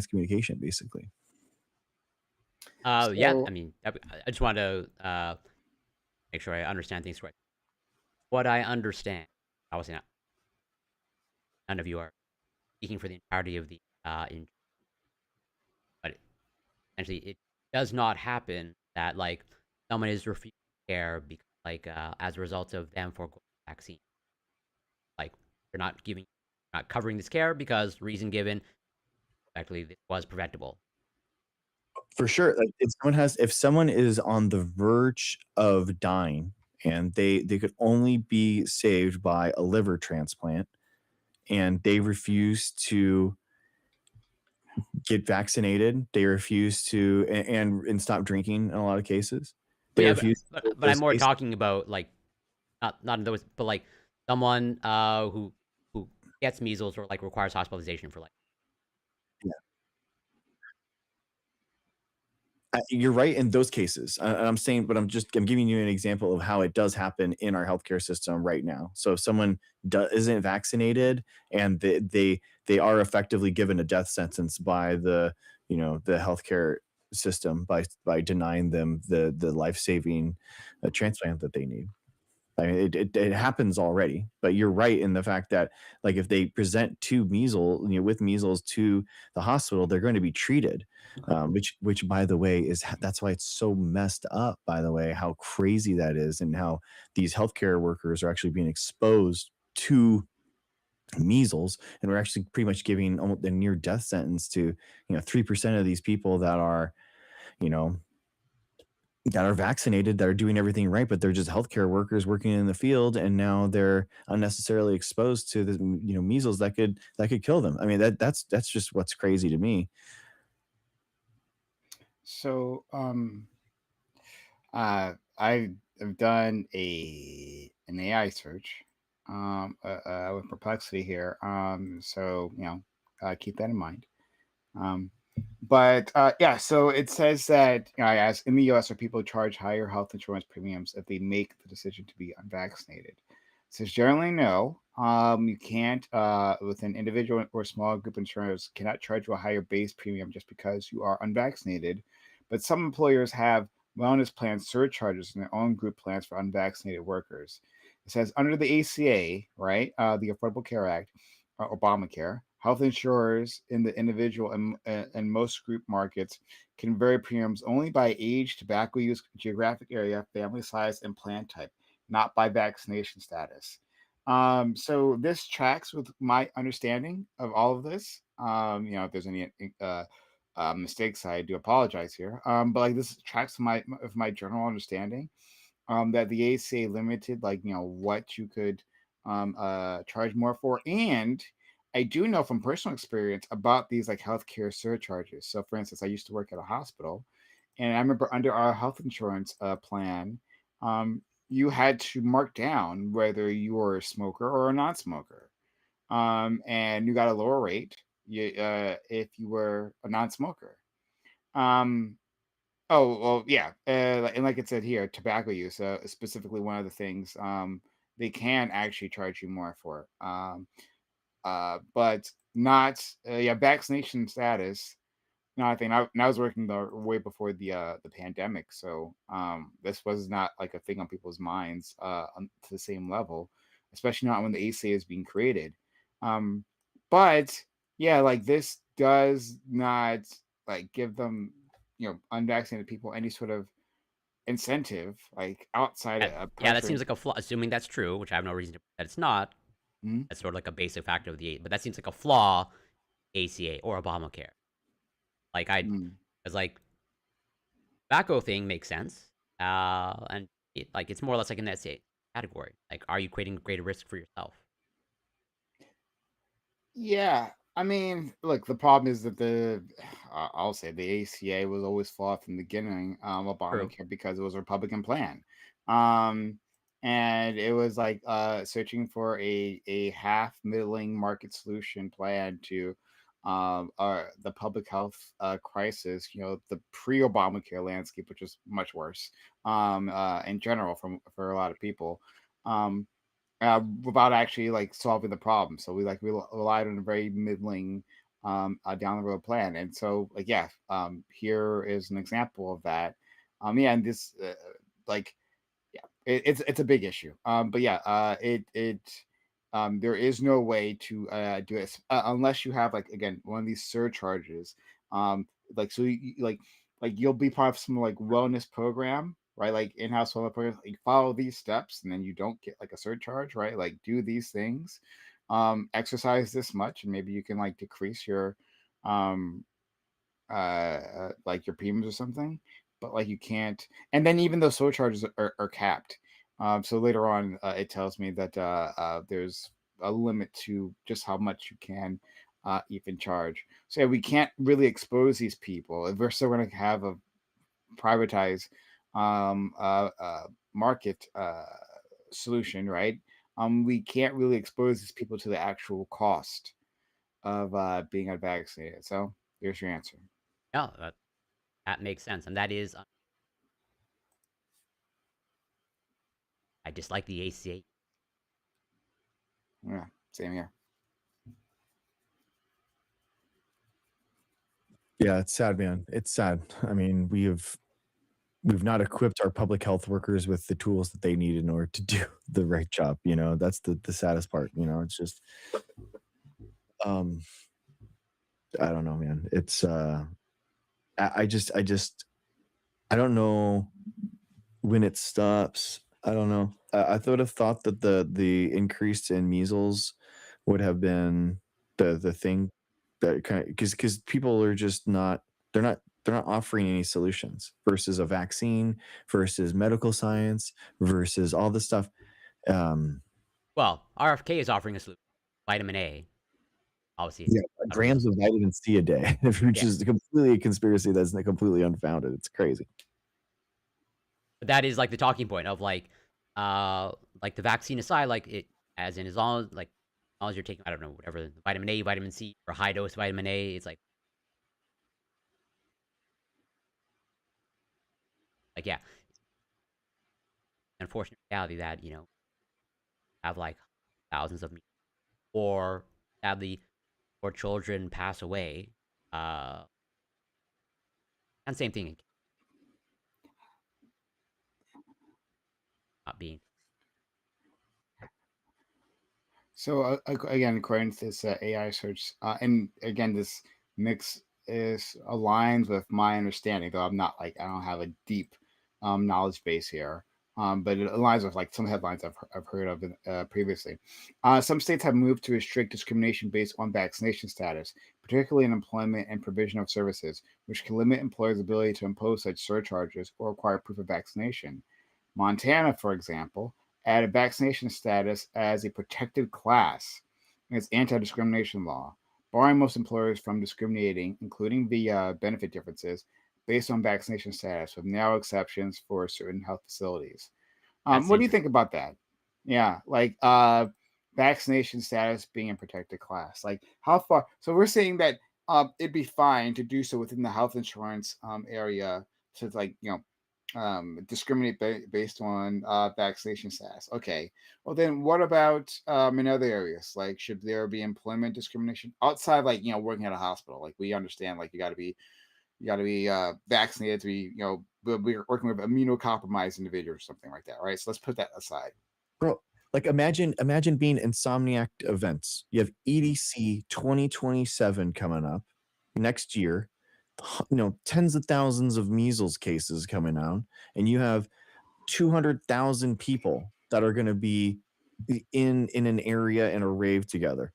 communication, basically. Yeah, So I mean, I just want to make sure I understand things correct. What I understand, obviously not, none of you are speaking for the entirety of the but essentially it does not happen that like someone is refused care because like as a result of them foregoing the vaccine. Like you're not giving, not covering this care because reason given, actually this was preventable. For sure. Like if someone is on the verge of dying and they could only be saved by a liver transplant and they refuse to get vaccinated, they refuse to and stop drinking in a lot of cases. But They yeah, refuse to but I'm those more cases. talking about like not in those, but like someone who gets measles or like requires hospitalization for like. You're right in those cases. I'm saying, but I'm giving you an example of how it does happen in our healthcare system right now. So if someone isn't vaccinated and they are effectively given a death sentence by the healthcare system by denying them the life saving transplant that they need. I mean, it happens already, but you're right in the fact that like if they present with measles to the hospital, they're going to be treated. Which by the way that's why it's so messed up. By the way, how crazy that is, and how these healthcare workers are actually being exposed to measles, and we're actually pretty much giving almost a near death sentence to 3% of these people you know that are vaccinated, that are doing everything right, but they're just healthcare workers working in the field, and now they're unnecessarily exposed to the measles that could kill them. I mean, that's just what's crazy to me. so I have done an AI search with Perplexity here. So keep that in mind. Um, but yeah, so it says that I asked in the U.S. are people charge higher health insurance premiums if they make the decision to be unvaccinated? It says generally no. You can't with an individual or small group insurers cannot charge you a higher base premium just because you are unvaccinated. But some employers have wellness plan surcharges in their own group plans for unvaccinated workers. It says under the ACA, right, the Affordable Care Act, Obamacare, health insurers in the individual and most group markets can vary premiums only by age, tobacco use, geographic area, family size, and plan type, not by vaccination status. So this tracks with my understanding of all of this. If there's any mistakes, I do apologize here. But like this tracks my general understanding. That the ACA limited, like what you could charge more for, and I do know from personal experience about these like healthcare surcharges. So, for instance, I used to work at a hospital, and I remember under our health insurance plan, you had to mark down whether you were a smoker or a non-smoker, and you got a lower rate if you were a non-smoker. Um, Oh, well, yeah, and like it said here, tobacco use, specifically one of the things, they can actually charge you more for, but not, yeah, vaccination status. No, I think I was working the way before the pandemic, so this was not like a thing on people's minds to the same level, especially not when the ACA is being created. Um, but yeah, like this does not like give them unvaccinated people any sort of incentive like outside of Yeah, that pressuring. seems like a flaw. Assuming that's true, which I have no reason to that it's not. Mhm. That's sort of like a basic factor of the eight, but that seems like a flaw. ACA or Obamacare. Like Mm. as like tobacco thing makes sense. And it's more or less like in that same category. Like, are you creating greater risk for yourself? Yeah. I mean, look, the problem is that I'll say the ACA was always flawed from the beginning, True. Obamacare, because it was a Republican plan. Um, and it was like searching for a half middling market solution plan to the public health crisis, the pre-Obamacare landscape, which is much worse in general for a lot of people. Um, without actually like solving the problem. So we like relied on a very middling down the road plan. And so like yeah, here is an example of that. Yeah, and this like yeah, it's a big issue. But yeah, there is no way to do it unless you have like again one of these surcharges. Like so like you'll be part of some like wellness program, right? Like in-house wellness program. Like follow these steps, and then you don't get like a surcharge, right? Like do these things, exercise this much, and maybe you can like decrease your um like your premiums or something, but like you can't. And then even those surcharges are capped. So later on, it tells me that there's a limit to just how much you can even charge. So yeah, we can't really expose these people if we're still going to have a privatized market solution, right? We can't really expose these people to the actual cost of being unvaccinated. So there's your answer. No, that makes sense, and that is I dislike the ACA. Yeah, same here. Yeah, it's sad, man. It's sad. I mean, we've not equipped our public health workers with the tools that they need in order to do the right job. That's the saddest part. It's just um I don't know, man. It's I don't know when it stops. I don't know. I would have thought that the increase in measles would have been the thing that kind of because people are just not they're not offering any solutions versus a vaccine versus medical science versus all this stuff. Um, Well, RFK is offering us vitamin A. Obviously, yeah, I don't know. grams of vitamin C a day, which Yeah, is completely a conspiracy that's completely unfounded. It's crazy. but that is like the talking point of like the vaccine aside, like it as in as long as you're taking I don't know whatever vitamin A, vitamin C, or high dose vitamin A, it's like yeah, unfortunate reality that have like thousands of or sadly or children pass away. Uh, and same thing not being So again, according to this AI search, and again, this mix is aligns with my understanding, though I don't have a deep knowledge base here, but it aligns with like some headlines I've heard of previously. Some states have moved to restrict discrimination based on vaccination status, particularly in employment and provision of services, which can limit employers' ability to impose such surcharges or require proof of vaccination. Montana, for example, added vaccination status as a protected class in its anti discrimination law, barring most employers from discriminating, including via benefit differences, based on vaccination status, with narrow exceptions for certain health facilities. that's What do you interesting. think about that? Yeah, like vaccination status being a protected class. Like, how far? So, we're saying that it'd be fine to do so within the health insurance area to, like, discriminate based on vaccination status. Okay. Well, then what about in other areas? Like, should there be employment discrimination outside, like, working at a hospital? Like, we understand, like, you got to be vaccinated to be, we're working with immunocompromised individuals or something like that, right? So let's put that aside. Bro, like imagine being Insomniac events. You have EDC 2027 coming up next year. Tens of thousands of measles cases coming out, and you have 200,000 people that are going to be in an area in a rave together.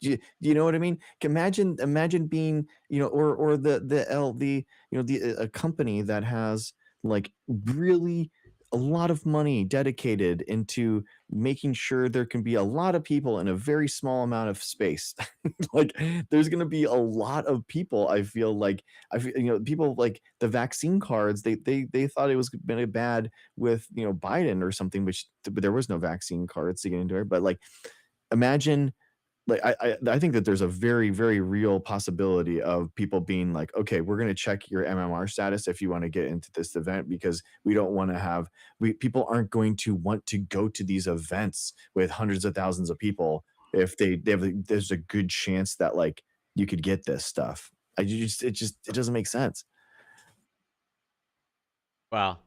Do you know what I mean? Imagine being, or the a company that has like really a lot of money dedicated into making sure there can be a lot of people in a very small amount of space. Like, there's gonna be a lot of people, I feel like people like the vaccine cards, they thought it was been bad with, Biden or something, but there was no vaccine cards to get into it, but, like, imagine like I think that there's a very, very real possibility of people being like, okay, we're going to check your MMR status if you want to get into this event because we don't want to have people aren't going to want to go to these events with hundreds of thousands of people if there's a good chance that like you could get this stuff. It doesn't make sense. Well,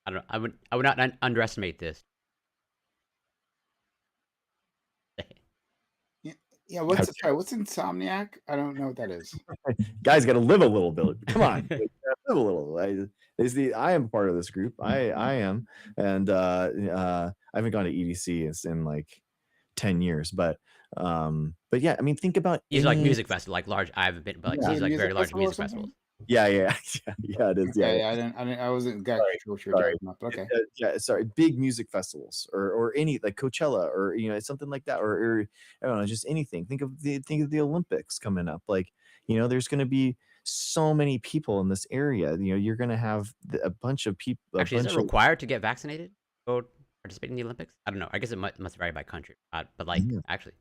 I don't. I would not underestimate this. Yeah, what's sorry, what's Insomniac? I don't know what that is. Guys got to live a little bit. Come on, live a little. I am part of this group. I am, and I haven't gone to EDC in like 10 years, but yeah, I mean, think about These are like music festivals, like large. I haven't been, but like Is it these a are like music very large festival or music something? festivals. yeah, yeah, it is. Yeah, Okay, yeah. I wasn't exactly Sorry, sure what you were sorry. talking about, but okay. Yeah, sorry, big music festivals or any like Coachella or something like that or I don't know, just anything. Think of the Olympics coming up. Like, there's going to be so many people in this area. You're going to have a bunch of people, a Actually, is it bunch of required to get vaccinated to go participate in the Olympics? I don't know. I guess it must vary by country. But like, yeah, actually,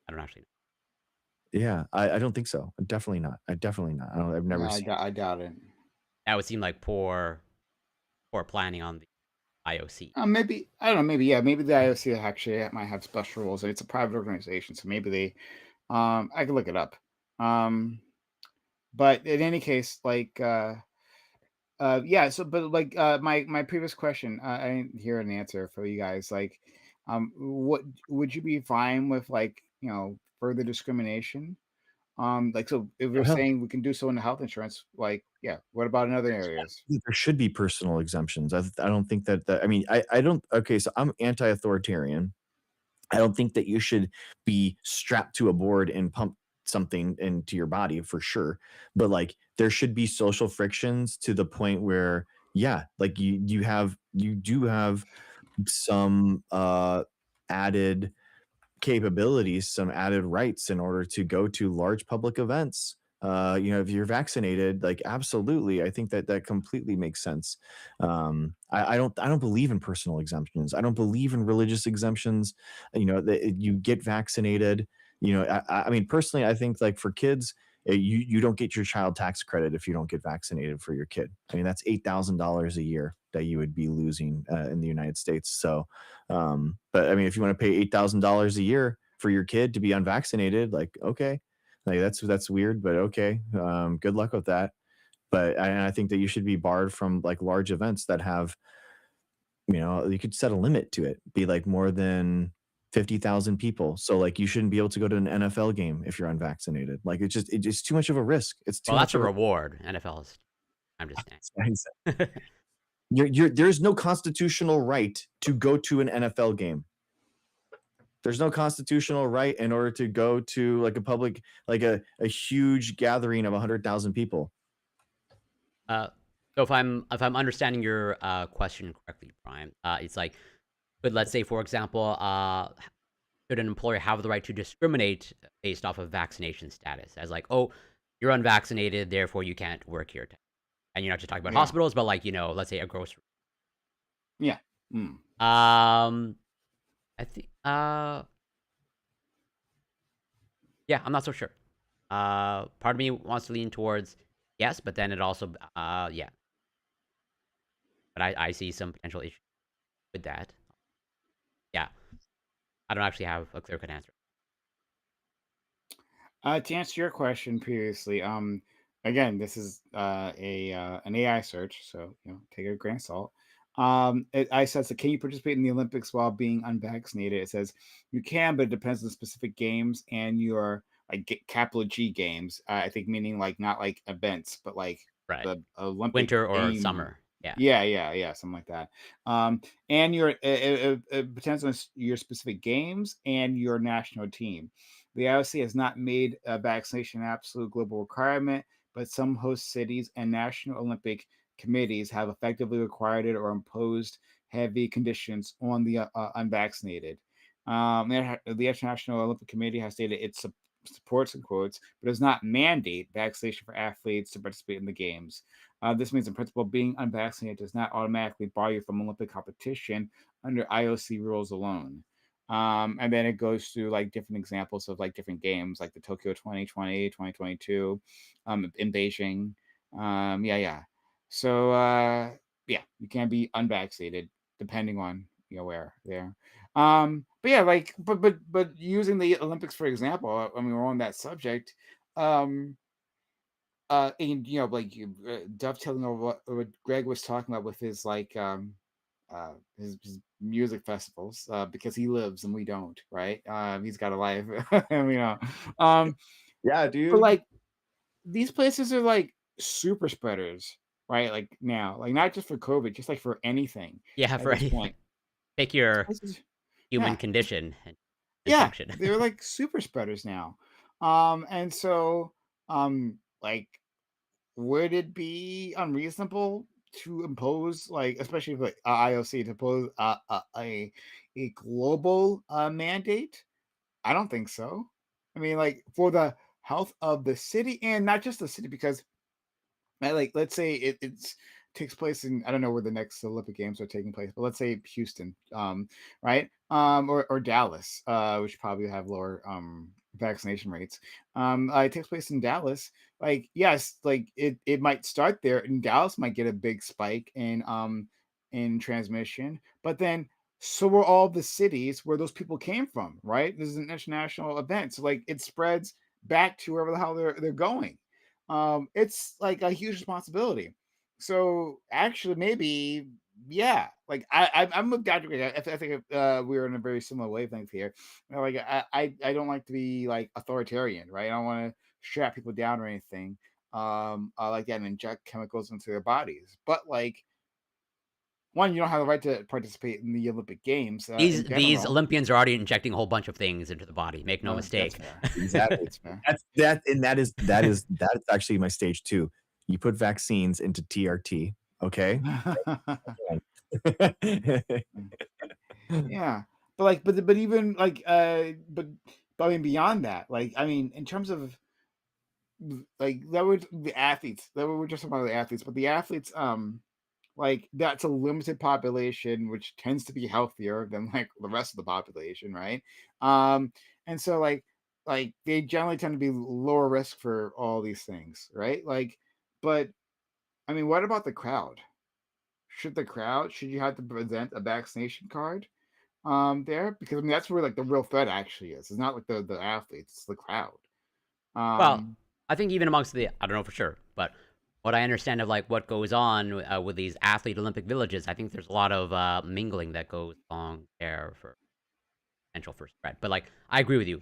I don't actually know. yeah, I don't think so. Definitely not. Definitely not. I've No, never seen. I doubt it. That would seem like poor planning on the IOC. Maybe I don't know. Maybe yeah. Maybe the IOC actually might have special rules. It's a private organization, so maybe they. I can look it up. But in any case, like, yeah. So, but like, my previous question, I didn't hear an answer for you guys. Like, what would you be fine with, like, further discrimination? Like, so if we're Hell, saying we can do so in the health insurance, like, yeah. What about in other areas? there should be personal exemptions. I don't think that I mean I don't. Okay, so I'm anti-authoritarian. I don't think that you should be strapped to a board and pump something into your body for sure. But like there should be social frictions to the point where yeah, like you do have some added capabilities, some added rights in order to go to large public events. If you're vaccinated, like absolutely, I think that completely makes sense. I don't believe in personal exemptions. I don't believe in religious exemptions. That you get vaccinated. I mean, personally, I think like for kids, you don't get your child tax credit if you don't get vaccinated for your kid. I mean, that's $8,000 a year that you would be losing in the United States. So, but I mean, if you want to pay $8,000 a year for your kid to be unvaccinated, like okay, like that's weird, but okay, good luck with that. But I think that you should be barred from like large events that have, you could set a limit to it, be like more than 50,000 people. So like you shouldn't be able to go to an NFL game if you're unvaccinated. Like it's just too much of a risk. It's too Well, that's much a of a reward. NFL is. I'm just saying. there's no constitutional right to go to an NFL game. There's no constitutional right in order to go to like a public, like a huge gathering of 100,000 people. So if I'm understanding your question correctly, Brian, it's like, but let's say for example, should an employer have the right to discriminate based off of vaccination status? As like, oh, you're unvaccinated, therefore you can't work here. And you're not just talking about Yeah. hospitals, but like let's say a grocery. Yeah. I think yeah, I'm not so sure. Part of me wants to lean towards yes, but then it also yeah. But I see some potential issue with that. Yeah. I don't actually have a clear cut answer. To answer your question previously, again, this is an AI search, so take it with a grain of salt. I said, so can you participate in the Olympics while being unvaccinated? It says you can, but it depends on specific games and your like capital G games. I think meaning like not like events, but like Right. the Olympic Winter or game. summer. Yeah. Yeah, something like that. And it depends on your specific games and your national team. The IOC has not made a vaccination an absolute global requirement, but some host cities and national Olympic committees have effectively required it or imposed heavy conditions on the unvaccinated. The International Olympic Committee has stated it supports, in quotes, but does not mandate vaccination for athletes to participate in the games. This means, in principle, being unvaccinated does not automatically bar you from Olympic competition under IOC rules alone. And then it goes through like different examples of like different games, like the Tokyo 2020, 2022, in Beijing. Yeah. So yeah, you can be unvaccinated depending on where there. But yeah, like but using the Olympics for example, I mean we're on that subject. And like dovetailing over what Greg was talking about with his like his music festivals, because he lives and we don't, right? He's got a life and we don't. Yeah, But dude. like these places are like super spreaders, right? Like now, like not just for COVID, just like for anything Yeah, at for this anything. point. Pick These your places, human yeah, condition and yeah, infection. they're like super spreaders now. And so like would it be unreasonable to impose, like, especially like IOC to impose a global mandate? I don't think so. I mean, like for the health of the city, and not just the city, because like let's say it's takes place in, I don't know where the next Olympic Games are taking place, but let's say Houston, right, or Dallas, which probably have lower vaccination rates. It takes place in Dallas. Like yes, like it might start there, and Dallas might get a big spike in transmission, but then so are all the cities where those people came from, right? This is an international event, so like it spreads back to wherever the hell they're going. It's like a huge responsibility. So actually, maybe, yeah, like I'm with Dr. Greg. I think we're in a very similar wavelength here. Like I don't like to be like authoritarian, right? I don't want to strap people down or anything like that and inject chemicals into their bodies. But like one, you don't have the right to participate in the Olympic Games These in these general. Olympians are already injecting a whole bunch of things into the body. Make no That's mistake. fair. Exactly. That's fair. That's actually my stage 2. You put vaccines into TRT, okay? Yeah, but like, but even like, but I mean beyond that, like, I mean, in terms of like that were the athletes, that were just about the athletes, but the athletes, like that's a limited population, which tends to be healthier than like the rest of the population, right? And so like they generally tend to be lower risk for all these things, right? Like, but I mean, what about the crowd? Should you have to present a vaccination card there? Because I mean that's where like the real threat actually is. It's not like the athletes, it's the crowd. Well, Um I think even amongst the, I don't know for sure, but what I understand of like what goes on with these athlete Olympic villages, I think there's a lot of mingling that goes along there for potential for spread. But like, I agree with you.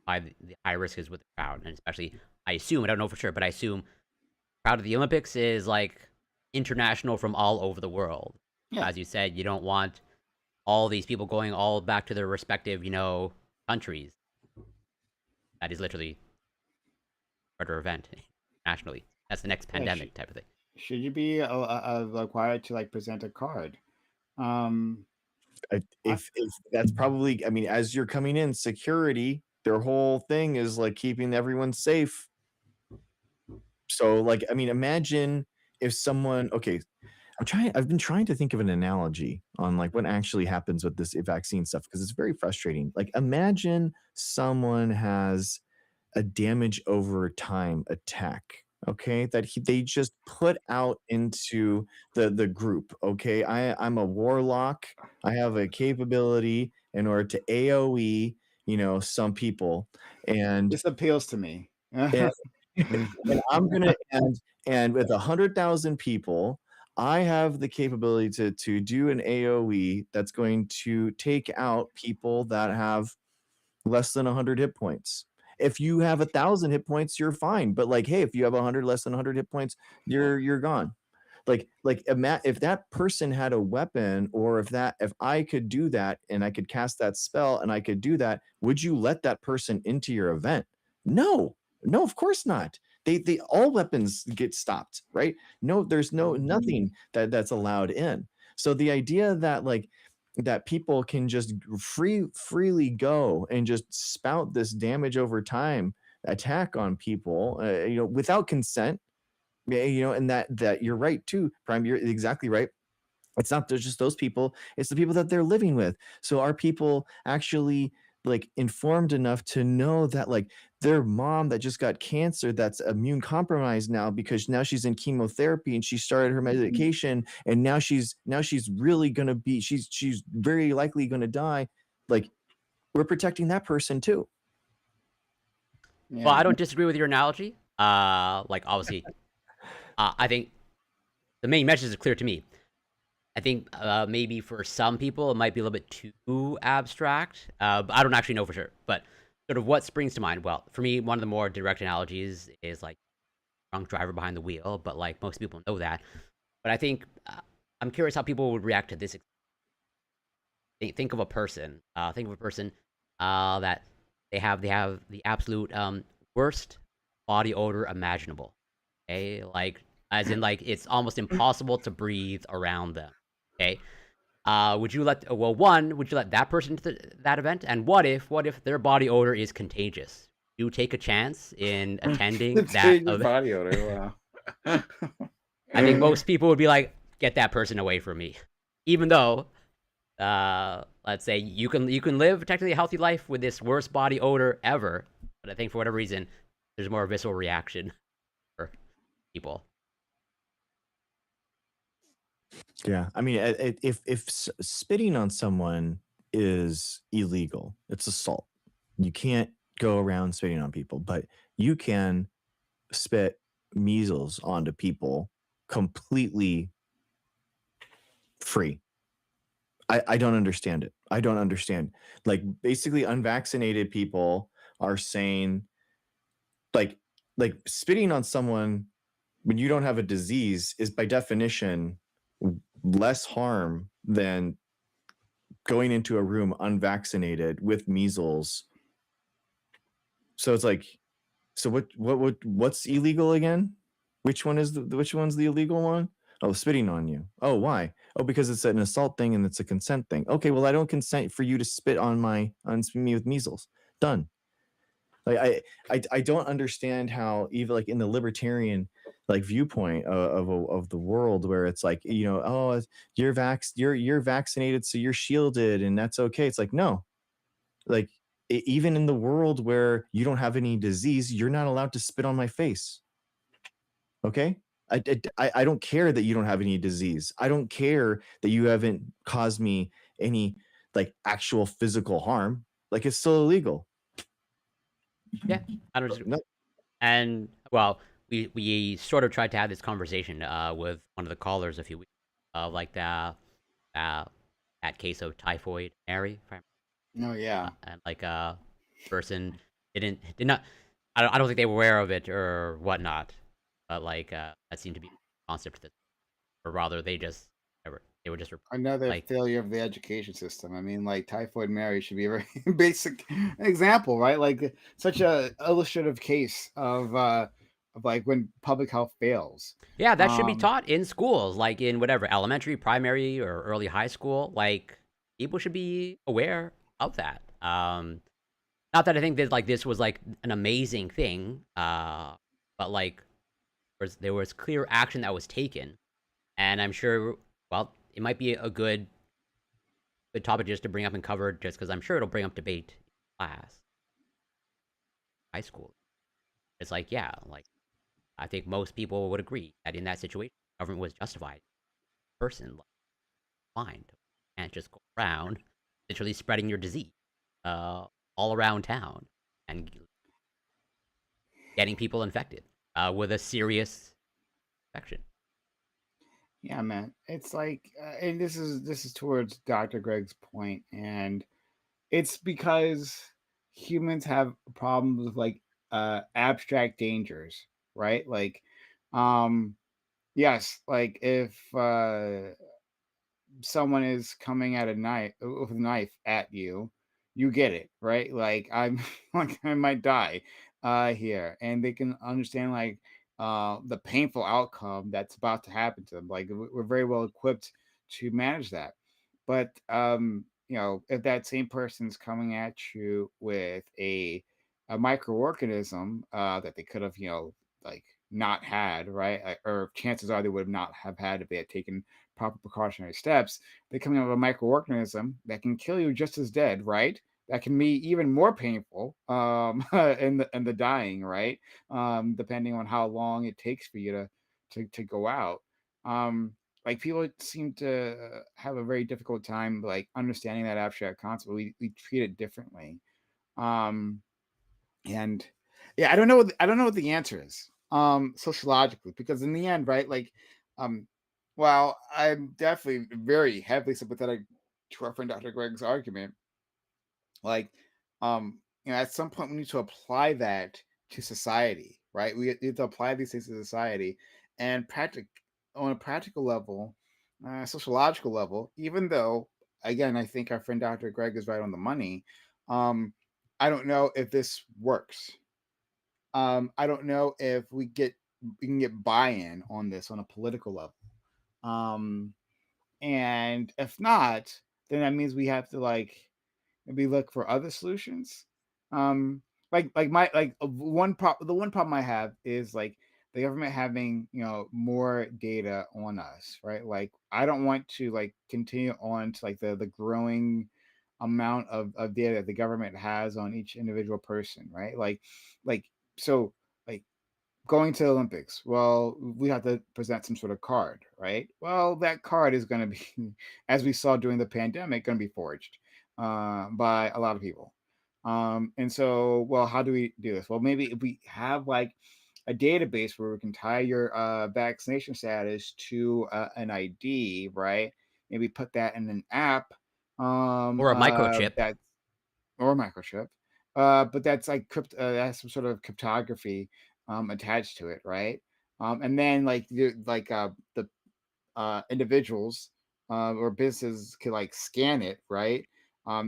Why the high risk is with the crowd, and especially, I assume, I don't know for sure, but I assume crowd of the Olympics is like international from all over the world. yeah. As you said, you don't want all these people going all back to their respective, countries. That is literally a murder event nationally. That's the next Yeah, pandemic type of thing. should you be required to like present a card? Um I, If that's probably, I mean, as you're coming in, security, their whole thing is like keeping everyone safe. So like, I mean, imagine if someone, okay, I've been trying to think of an analogy on like what actually happens with this vaccine stuff because it's very frustrating. Like imagine someone has a damage over time attack, okay, that they just put out into the group, okay? I'm a warlock. I have a capability in order to AoE, some people, and this appeals to me. and, and I'm gonna and with 100,000 people, I have the capability to do an AoE that's going to take out people that have less than 100 hit points. If you have 1,000 hit points, you're fine. But like, hey, if you have 100 less than 100 hit points, you're gone. Like if that person had a weapon, or if I could do that and I could cast that spell and I could do that, would you let that person into your event? No, of course not. They all weapons get stopped, right? No, there's nothing that's allowed in. So the idea that like that people can just freely go and just spout this damage over time attack on people, without consent. Yeah, and that you're right too, Prime. You're exactly right. It's not just those people, it's the people that they're living with. So are people actually like informed enough to know that like their mom that just got cancer, that's immune compromised now because now she's in chemotherapy and she started her medication, and now she's really gonna be she's very likely gonna die. Like, we're protecting that person too. Well, I Yeah. don't disagree with your analogy. Like obviously, I think the main message is clear to me. I think maybe for some people it might be a little bit too abstract. But I don't actually know for sure. But sort of what springs to mind? Well, for me, one of the more direct analogies is like drunk driver behind the wheel. But like most people know that. But I think I'm curious how people would react to this. Think of a person. Think of a person that they have the absolute worst body odor imaginable. Okay, like as in like it's almost impossible to breathe around them. Okay, would you let would you let that person to that event? And what if their body odor is contagious? You take a chance in attending that Change your event? body odor. Wow. I think most people would be like, get that person away from me, even though let's say you can live technically a healthy life with this worst body odor ever, but I think for whatever reason there's more visceral reaction for people. Yeah, I mean, if spitting on someone is illegal, it's assault. You can't go around spitting on people, but you can spit measles onto people completely free. I don't understand it. I don't understand. Like, basically, unvaccinated people are saying, like, spitting on someone when you don't have a disease is by definition less harm than going into a room unvaccinated with measles. So it's like, so what's illegal again? Which one's the illegal one? Oh, spitting on you. Oh, why? Oh, because it's an assault thing and it's a consent thing. Okay, well, I don't consent for you to spit on me with measles. Done. Like, I don't understand how, even like in the libertarian like viewpoint of the world, where it's like, oh, you're vaccinated, so you're shielded and that's okay. It's like, no, like, even in the world where you don't have any disease, you're not allowed to spit on my face. Okay. I don't care that you don't have any disease. I don't care that you haven't caused me any like actual physical harm. Like, it's still illegal. Yeah, I don't disagree. No. And well, we sort of tried to have this conversation with one of the callers a few weeks, like uh that case of typhoid Mary, if I Oh yeah. and like person did not I don't think they were aware of it or whatnot, but like that seemed to be the concept of this, or rather they were just Another like failure of the education system. I mean, like typhoid Mary should be a very basic example, right? Like such a illustrative case of like when public health fails. yeah, that should be Um, taught in schools, like in whatever elementary, primary, or early high school. Like people should be aware of that. Not that I think that like this was like an amazing thing, but like there was clear action that was taken, and I'm sure, well, it might be a good topic just to bring up and cover, just because I'm sure it'll bring up debate in class, high school. It's like, yeah, like I think most people would agree that in that situation, the government was justified. Person, like, mind, you can't just go around literally spreading your disease all around town and getting people infected with a serious infection. yeah, man. It's like, and this is towards Dr. Greg's point, and it's because humans have problems with like abstract dangers, right? Like, um, yes, like if someone is coming at a knife with a knife at you, you get it, right? Like I'm like I might die here. And they can understand like the painful outcome that's about to happen to them. Like we're very well equipped to manage that. But if that same person's coming at you with a microorganism that they could have like not had, right? Or chances are they would not have had if they had taken proper precautionary steps. They're coming up with a microorganism that can kill you just as dead, right? That can be even more painful in the dying, right? Depending on how long it takes for you to go out. Like people seem to have a very difficult time like understanding that abstract concept. We treat it differently. Um, and yeah, I don't know what the answer is sociologically, because in the end, right, like while I'm definitely very heavily sympathetic to our friend Dr. Greg's argument, like at some point we need to apply that to society, right? We need to apply these things to society and on a practical level, sociological level, even though again I think our friend Dr. Greg is right on the money. um I don't know if this works. I don't know if we can get buy-in on this on a political level. Um, and if not, then that means we have to like maybe look for other solutions. Um, the one problem I have is like the government having more data on us, right? Like I don't want to like continue on to like the growing amount of data that the government has on each individual person, right? Like so like going to the Olympics, well, we have to present some sort of card, right? Well, that card is going to be, as we saw during the pandemic, going to be forged by a lot of people. And so, well, how do we do this? Well, maybe if we have like a database where we can tie your vaccination status to an ID, right? Maybe put that in an app Or a microchip. that or a microchip, but that's like that has some sort of cryptography attached to it, right? And then like the individuals or businesses could like scan it, right?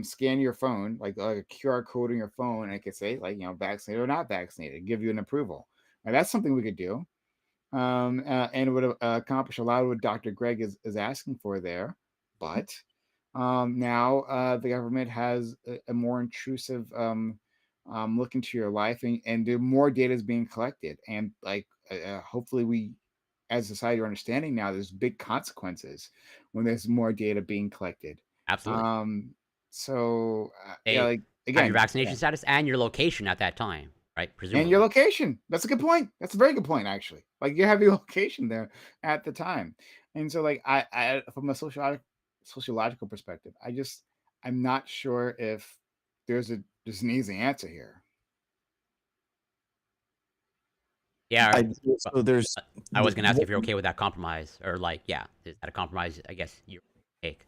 Scan your phone, like a QR code on your phone, and it could say like vaccinated or not vaccinated, give you an approval. Now that's something we could do, and it would accomplish a lot of what Dr. Greg is asking for there. But now the government has a more intrusive look into your life, and the more data is being collected, and like hopefully we as a society are understanding now there's big consequences when there's more data being collected. Absolutely. um so yeah, They like have your again, yeah. vaccination status and your location at that time, right? And your Presumably. location. That's a good point. That's a very good point, actually. Like you have your location there at the time. And so like I from a sociological perspective, I'm not sure if there's an easy answer here. Yeah. So there's I was gonna ask if you're okay with that compromise, or like, yeah, is that a compromise? I guess you take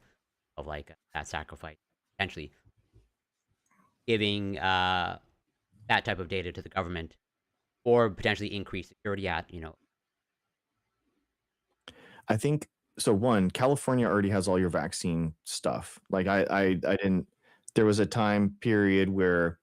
of like that sacrifice, potentially giving that type of data to the government, or potentially increase security at I think so. One, California already has all your vaccine stuff. Like I didn't. There was a time period where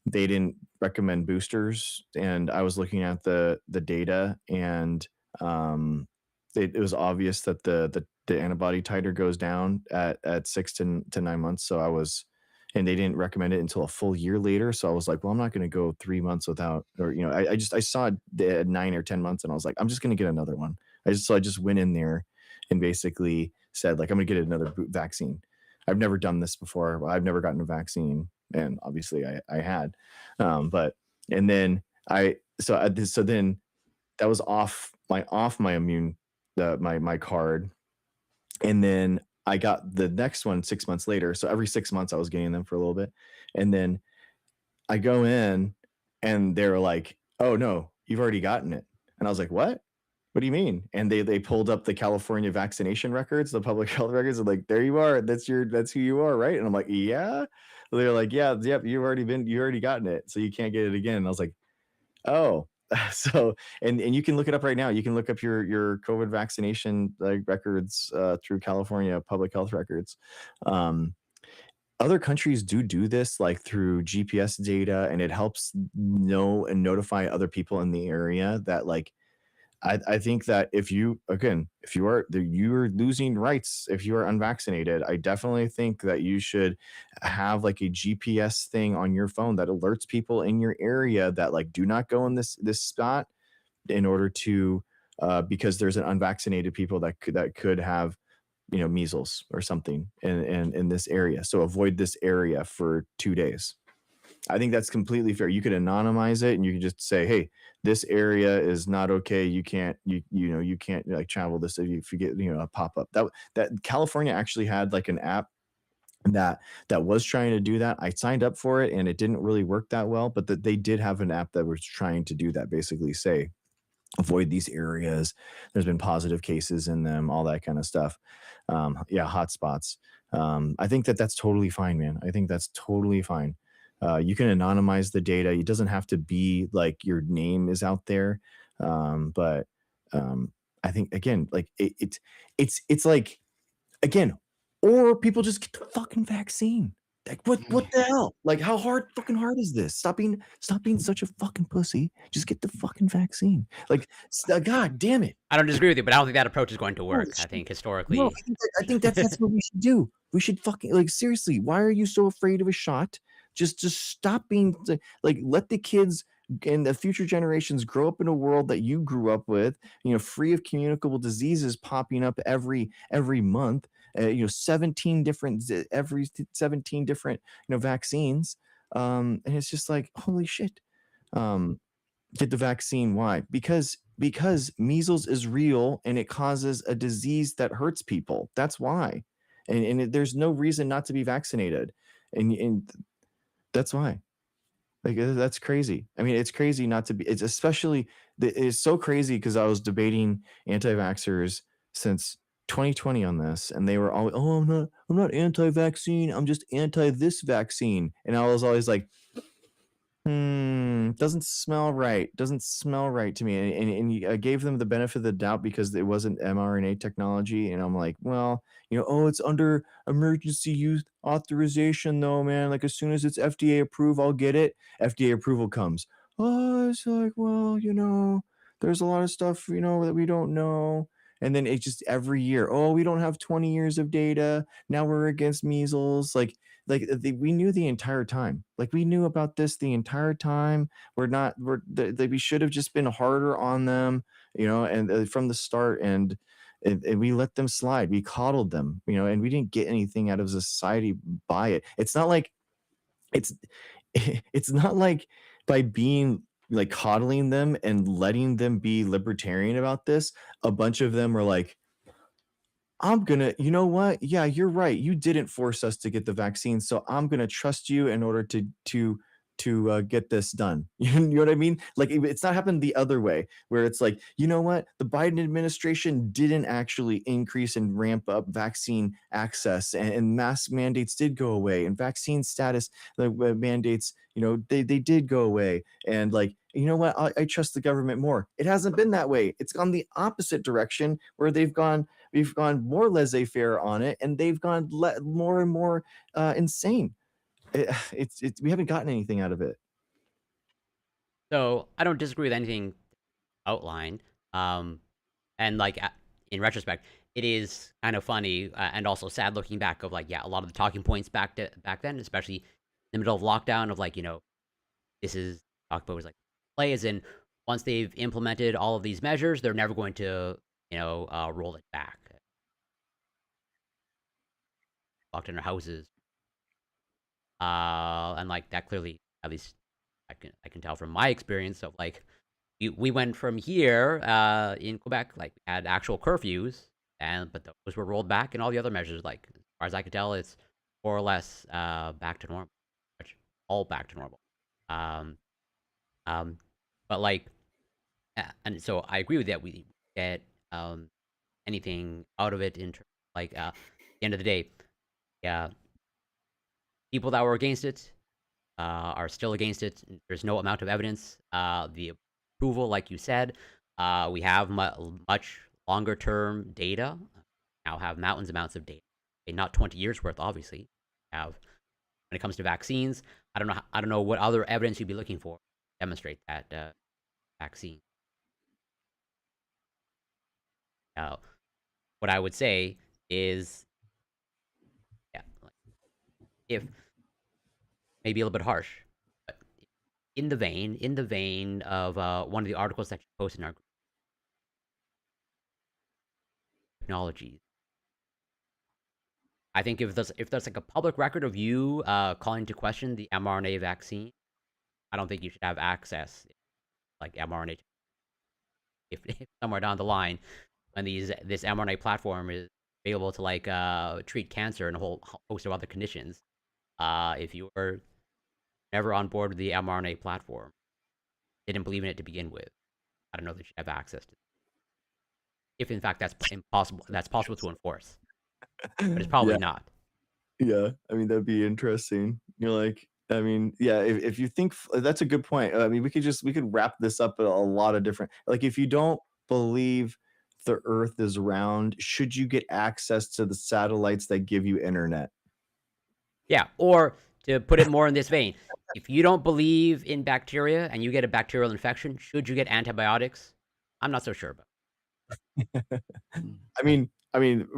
they didn't recommend boosters, and I was looking at the data, and um, it was obvious that the antibody titer goes down at 6 to 9 months. So I was, and they didn't recommend it until a full year later. So I was like, well, I'm not going to go 3 months without, or I saw it at 9 or 10 months, and I was like, I'm just going to get another one. I just went in there and basically said like, I'm going to get another vaccine. I've never done this before. I've never gotten a vaccine, and obviously I had, but and then so then that was off my immune my card, and then I got the next one 6 months later. So every 6 months I was getting them for a little bit, and then I go in, and they're like, "Oh no, you've already gotten it," and I was like, "What? What do you mean?" And they pulled up the California vaccination records, the public health records, and like, there you are. That's who you are, right? And I'm like, yeah. They're like, yeah, yep, you already gotten it, so you can't get it again. And I was like, oh. So and you can look it up right now. You can look up your COVID vaccination like records through California public health records. Um, Other countries do this like through GPS data, and it helps know and notify other people in the area that like I think that if you are you're losing rights if you are unvaccinated, I definitely think that you should have like a GPS thing on your phone that alerts people in your area that like do not go in this spot in order to because there's an unvaccinated people that could have measles or something in this area. So avoid this area for 2 days. I think that's completely fair. You could anonymize it and you can just say, "Hey, this area is not okay. You can't you can't like travel this if you get a pop up." That California actually had like an app that was trying to do that. I signed up for it and it didn't really work that well, but that they did have an app that was trying to do that. Basically, say avoid these areas. There's been positive cases in them, all that kind of stuff. Yeah, hotspots. I think that that's totally fine, man. I think that's totally fine. You can anonymize the data. It doesn't have to be like your name is out there. But I think again, like it's like again, or people just get the fucking vaccine. Like what the hell? Like how fucking hard is this? Stop being such a fucking pussy. Just get the fucking vaccine. Like god damn it. I don't disagree with you, but I don't think that approach is going to Holy work. I shit. think No, historically, I think that's what we should do. We should fucking like seriously. Why are you so afraid of a shot? Just stop being like let the kids and the future generations grow up in a world that you grew up with, free of communicable diseases popping up every month. 17 different every 17 different vaccines. And it's just like holy shit. Um, get the vaccine. Why? Because measles is real and it causes a disease that hurts people. That's why. There's no reason not to be vaccinated. And that's why. Like that's crazy. I mean, it's crazy not to be. It's especially it's so crazy because I was debating anti-vaxxers since 2020 on this, and they were all, "Oh, I'm not anti-vaccine. I'm just anti this vaccine." And I was always like, doesn't smell right. Doesn't smell right to me. I gave them the benefit of the doubt because it wasn't mRNA technology. And I'm like, well, oh, it's under emergency use authorization though, man. Like as soon as it's FDA approved, I'll get it. FDA approval comes. Oh, it's like, well, there's a lot of stuff, that we don't know. And then it just every year, oh, we don't have 20 years of data. Now we're against measles. We knew the entire time. Like we knew about this the entire time. We should have just been harder on them, and from the start, and we let them slide. We coddled them, and we didn't get anything out of society by it. It's not like it's it's not like by being like coddling them and letting them be libertarian about this, a bunch of them are like, I'm gonna, you know what? Yeah, you're right. You didn't force us to get the vaccine, so I'm gonna trust you in order to get this done. You know what I mean? Like it's not happened the other way, where it's like, you know what? The Biden administration didn't actually increase and ramp up vaccine access, and mask mandates did go away, and vaccine status mandates, they did go away, and like. You know what? I trust the government more. It hasn't been that way. It's gone the opposite direction where we've gone more laissez-faire on it, and they've gone more and more insane. We haven't gotten anything out of it. so I don't disagree with anything outlined. And like in retrospect, it is kind of funny and also sad looking back of like, yeah, a lot of the talking points back then, especially in the middle of lockdown, of like, this is talk about was like play as in once they've implemented all of these measures, they're never going to roll it back. Locked in our houses, and like that clearly, at least I can tell from my experience of like we went from here in Quebec, like we had actual curfews, but those were rolled back, and all the other measures, like as far as I could tell, it's more or less back to normal, which all back to normal. Um, um, but like, and so I agree with that. We get anything out of it in like at the end of the day, yeah, people that were against it are still against it. There's no amount of evidence. The approval, like you said, we have much longer term data. Now have mountains amounts of data, okay, not 20 years worth, obviously. Have when it comes to vaccines, I don't know what other evidence you'd be looking for to demonstrate that vaccine. What I would say is, yeah, like, if maybe a little bit harsh, but in the vein of one of the articles that you posted in our technologies. I think if there's like a public record of you calling into question the mRNA vaccine, I don't think you should have access like mRNA. If somewhere down the line, when this mRNA platform is available to like treat cancer and a whole host of other conditions, if you were never on board with the mRNA platform, didn't believe in it to begin with, I don't know that you should have access to it. If in fact that's possible to enforce, but it's probably Yeah, not. yeah. I mean, that'd be interesting. You're like, I mean, yeah. If you think that's a good point. I mean, we could wrap this up in a lot of different. Like, if you don't believe the Earth is round, should you get access to the satellites that give you internet? Yeah, or to put it more in this vein, if you don't believe in bacteria and you get a bacterial infection, should you get antibiotics? I'm not so sure about. I mean,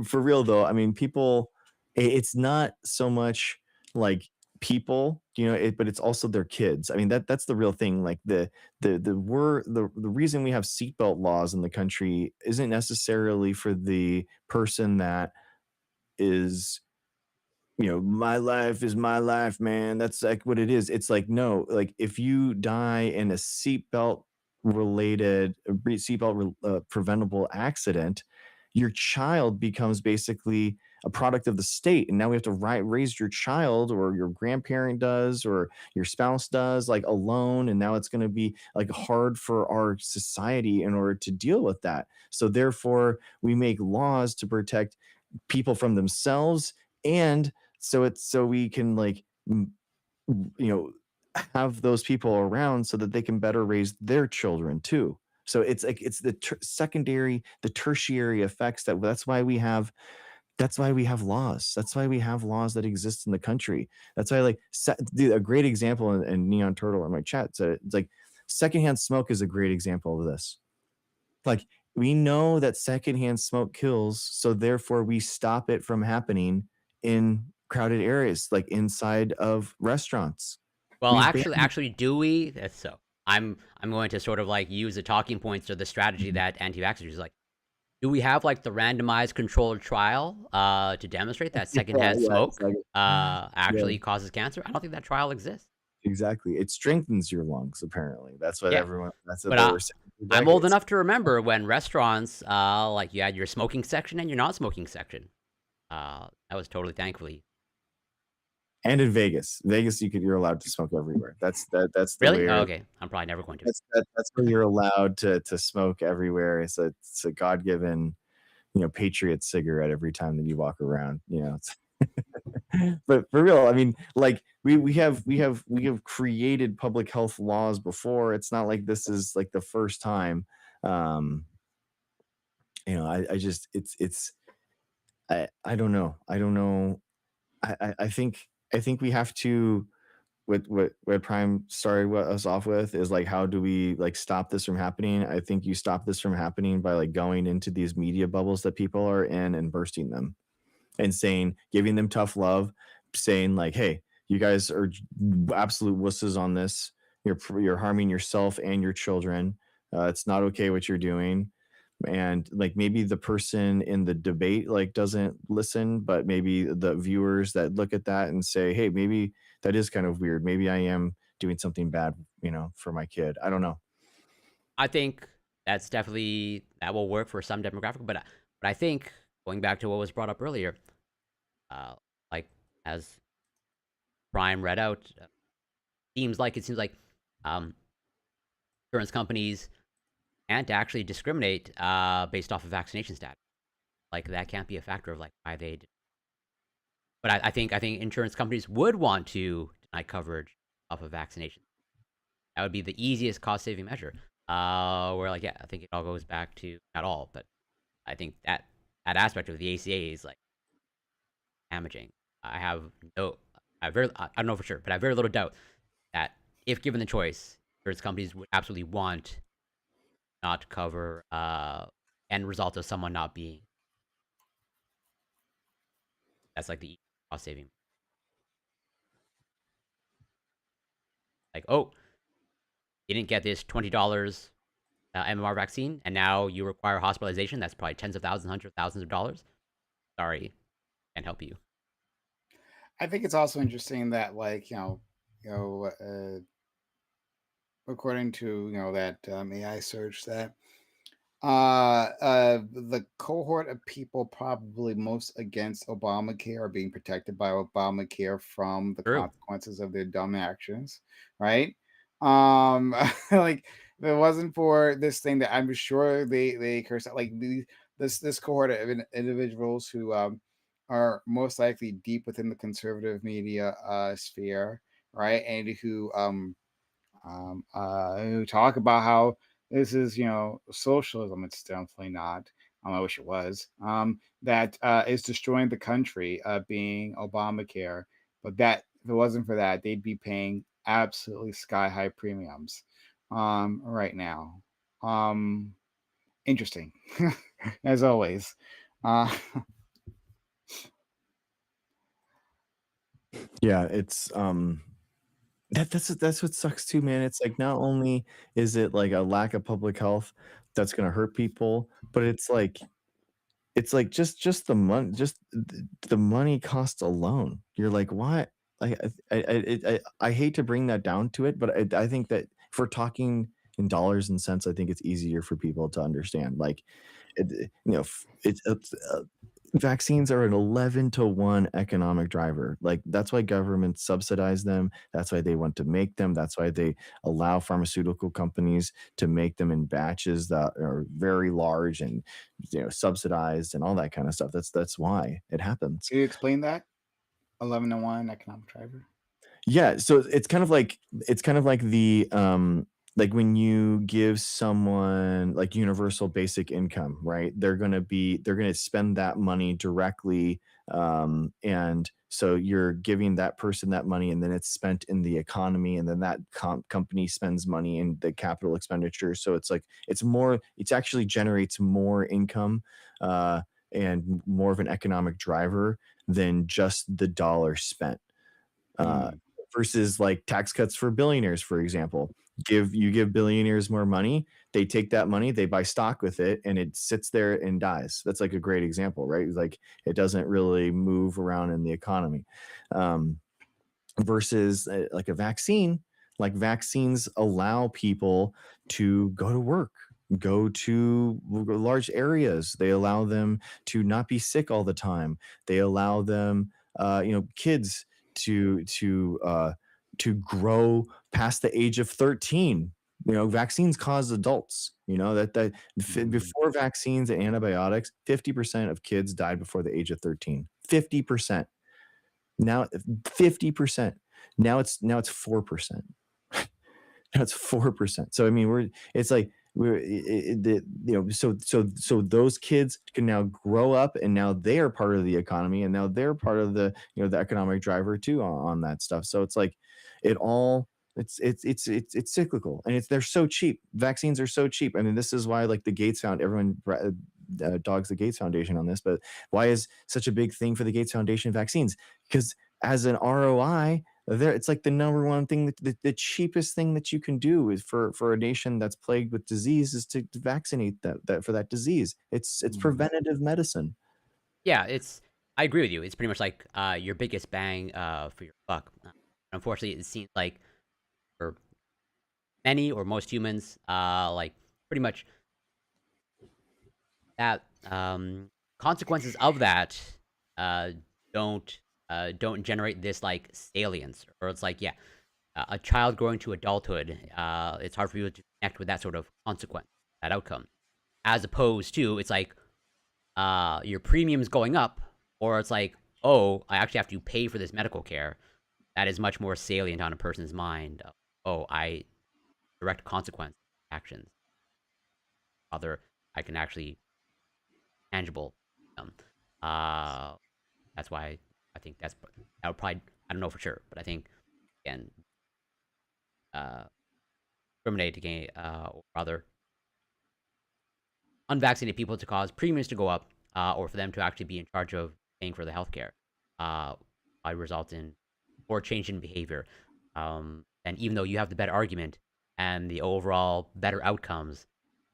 for real though. I mean, people. It's not so much like people, but it's also their kids. I mean, that's the real thing. Like the reason we have seatbelt laws in the country isn't necessarily for the person that is, my life is my life, man. That's like what it is. It's like, no, like if you die in a preventable accident, your child becomes basically a product of the state. And now we have to raise your child, or your grandparent does, or your spouse does, like alone. And now it's going to be like hard for our society in order to deal with that. So therefore, we make laws to protect people from themselves, and so we can like you know have those people around so that they can better raise their children too. So it's like it's the tertiary effects. That's why we have laws. That's why we have laws that exist in the country. That's why, like, a great example, in Neon Turtle in my chat said, it's like secondhand smoke is a great example of this. Like, we know that secondhand smoke kills, so therefore we stop it from happening in crowded areas, like inside of restaurants. Well, We actually, do we? That's so. I'm going to sort of like use the talking points or the strategy that anti-vaxxers use. Like, do we have like the randomized controlled trial to demonstrate that secondhand yeah, smoke exactly. actually causes cancer? I don't think that trial exists. Exactly. It strengthens your lungs, apparently. That's what Yeah, that's what but they were saying for I'm old decades. enough to remember when restaurants, like you had your smoking section and your non-smoking section. That was totally thankfully. And in Vegas, you're allowed to smoke everywhere. That's the Really? way. Oh, okay. I'm probably never going to. That's where you're allowed to smoke everywhere. It's a God-given, patriot cigarette every time that you walk around. But for real, I mean, like we have created public health laws before. It's not like this is like the first time. I just I don't know. I don't know. I think we have to, what Prime started us off with is like, how do we like stop this from happening? I think you stop this from happening by like going into these media bubbles that people are in and bursting them and giving them tough love, saying like, hey, you guys are absolute wusses on this. You're harming yourself and your children. It's not okay what you're doing. And like maybe the person in the debate like doesn't listen, but maybe the viewers that look at that and say, hey, maybe that is kind of weird. Maybe I am doing something bad, for my kid. I don't know. I think that will work for some demographic, but I think going back to what was brought up earlier, like as Prime read out, seems like insurance companies can't actually discriminate based off of vaccination status. Like that can't be a factor of like why they. But I think insurance companies would want to deny coverage off of vaccination. That would be the easiest cost saving measure. Where like I think it all goes back to not all, but I think that aspect of the ACA is like damaging. I don't know for sure, but I have very little doubt that if given the choice, insurance companies would absolutely want not to cover end result of someone not being. That's like the cost saving. Like, oh, you didn't get this $20 MMR vaccine, and now you require hospitalization. That's probably tens of thousands, hundreds of thousands of dollars. Sorry, can't help you. I think it's also interesting that, like, according to that AI search, that the cohort of people probably most against Obamacare are being protected by Obamacare from the True. consequences of their dumb actions, right? Like, if it wasn't for this thing that I'm sure they curse out, like this cohort of individuals who are most likely deep within the conservative media sphere, right, and who talk about how this is, socialism. It's definitely not. I wish it was. That is destroying the country, being Obamacare. But that if it wasn't for that, they'd be paying absolutely sky high premiums right now. Interesting, as always. Uh, Yeah, it's that's what sucks too, man. It's like not only is it like a lack of public health that's gonna hurt people, but it's like just the money, just the money cost alone. You're like, why? Like I hate to bring that down to it, but I think that if we're talking in dollars and cents, I think it's easier for people to understand. Like, it's vaccines are an 11-to-1 economic driver. Like that's why governments subsidize them. That's why they want to make them. That's why they allow pharmaceutical companies to make them in batches that are very large and subsidized and all that kind of stuff. That's why it happens. can you explain that? 11-to-1 economic driver. Yeah, so it's kind of like the like when you give someone like universal basic income, right? They're gonna spend that money directly, and so you're giving that person that money, and then it's spent in the economy, and then that company spends money in the capital expenditure. So it's like it actually generates more income, and more of an economic driver than just the dollar spent. Uh, Mm, versus like tax cuts for billionaires, for example. Give billionaires more money, they take that money, they buy stock with it, and it sits there and dies. That's like a great example, right? Like it doesn't really move around in the economy. Um, versus like a vaccine, like vaccines allow people to go to work, go to large areas. They allow them to not be sick all the time. They allow them, kids to grow past the age of 13. Vaccines cause adults, mm, before vaccines and antibiotics, 50% of kids died before the age of 13. 50%. Now 50%. Now it's 4%. Now it's 4%. So I mean, it's like we're so those kids can now grow up, and now they are part of the economy, and now they're part of the economic driver too on that stuff. So it's like it all it's cyclical, and they're so cheap. Vaccines are so cheap. I mean, this is why like the Gates Found everyone dogs the Gates Foundation on this, but why is such a big thing for the Gates Foundation vaccines? Because as an ROI, it's like the number one thing, the cheapest thing that you can do is for a nation that's plagued with disease is to vaccinate that for that disease. It's mm. preventative medicine. Yeah, I agree with you. It's pretty much like your biggest bang for your buck. Unfortunately, it seems like for many or most humans, like pretty much that consequences of that uh, don't don't generate this like salience, or it's like, yeah, a child growing to adulthood. It's hard for you to connect with that sort of consequence, that outcome, as opposed to it's like your premiums going up, or it's like, oh, I actually have to pay for this medical care. That is much more salient on a person's mind. Oh, I direct consequence actions. Other, I can actually tangible. Um, uh, that's why I think that would probably, I don't know for sure, but I think again, uh, discriminate against or rather unvaccinated people to cause premiums to go up, or for them to actually be in charge of paying for the healthcare, might result in or change in behavior. And even though you have the better argument and the overall better outcomes,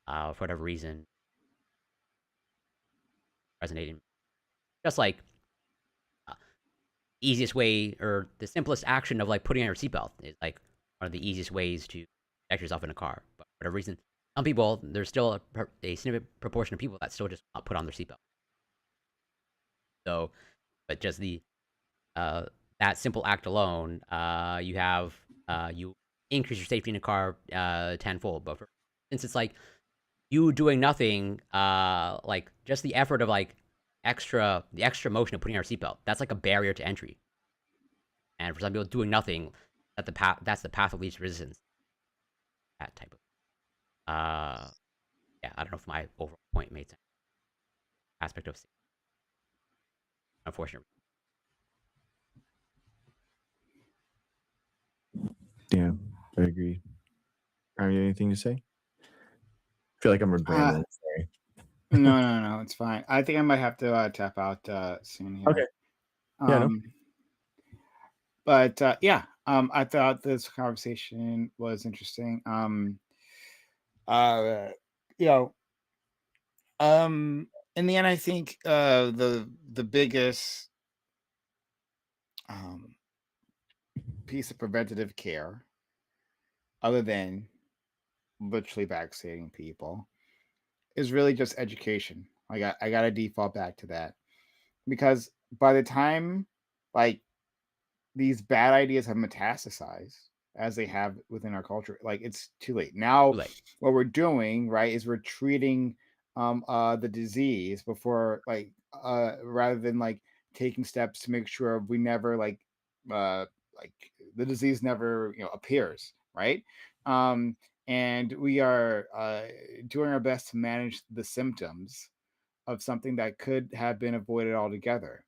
for whatever reason, resonating. Just like uh, easiest way or the simplest action of like putting on your seatbelt is like one of the easiest ways to protect yourself in a car. But for whatever reason, some people there's still a significant proportion of people that still just not put on their seatbelt. So, but just the uh, that simple act alone, you increase your safety in a car tenfold. But since it's like you doing nothing, like just the effort of like the extra motion of putting on your seatbelt, that's like a barrier to entry. And for some people, doing nothing, that's the path of least resistance. That type of yeah. I don't know if my overall point made sense. Aspect of safety, unfortunately. Yeah, I agree. Are you anything to say? I feel like I'm rambling. Sorry. No, it's fine. I think I might have to tap out soon here. Okay. Yeah. No. But yeah, I thought this conversation was interesting. You know, in the end, I think the biggest piece of preventative care, other than literally vaccinating people, is really just education. I got to default back to that, because by the time like these bad ideas have metastasized as they have within our culture, like it's too late now. Too late. What we're doing, right, is we're treating the disease before, like, rather than like taking steps to make sure we never uh like the disease never appears, right. um and we are doing our best to manage the symptoms of something that could have been avoided altogether,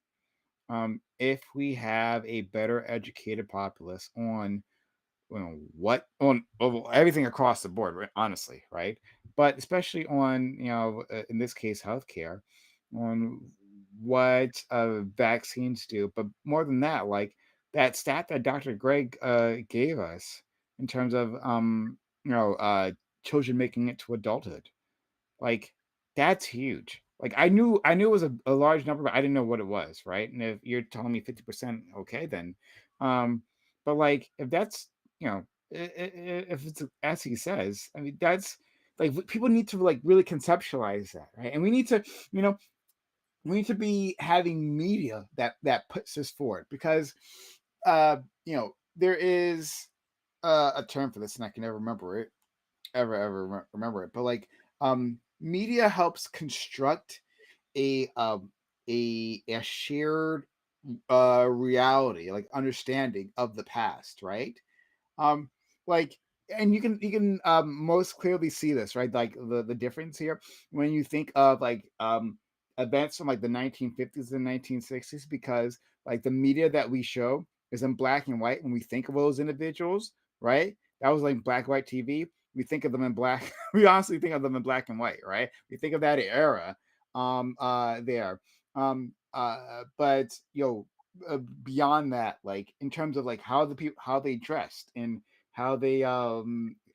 if we have a better educated populace on what on everything across the board, right, honestly, right, but especially on in this case healthcare, on what vaccines do, but more than that, like that stat that Dr. Greg gave us in terms of children making it to adulthood, like, that's huge. Like, I knew it was a large number, but I didn't know what it was, right? And if you're telling me 50%, okay, then. But like, if that's, if it's as he says, I mean, that's like people need to like really conceptualize that, right? And you know, we need to be having media that puts this forward, because there is a term for this, and I can never remember it, ever remember it, but like media helps construct a shared reality, like understanding of the past, right. um like, and you can most clearly see this, right, like the difference here when you think of like events from like the 1950s and 1960s, because like the media that we show is in black and white when we think of those individuals, right. That was like black and white TV. We think of them in black we honestly think of them in black and white, right. We think of that era there. But beyond that, like in terms of like how the people, how they dressed and how they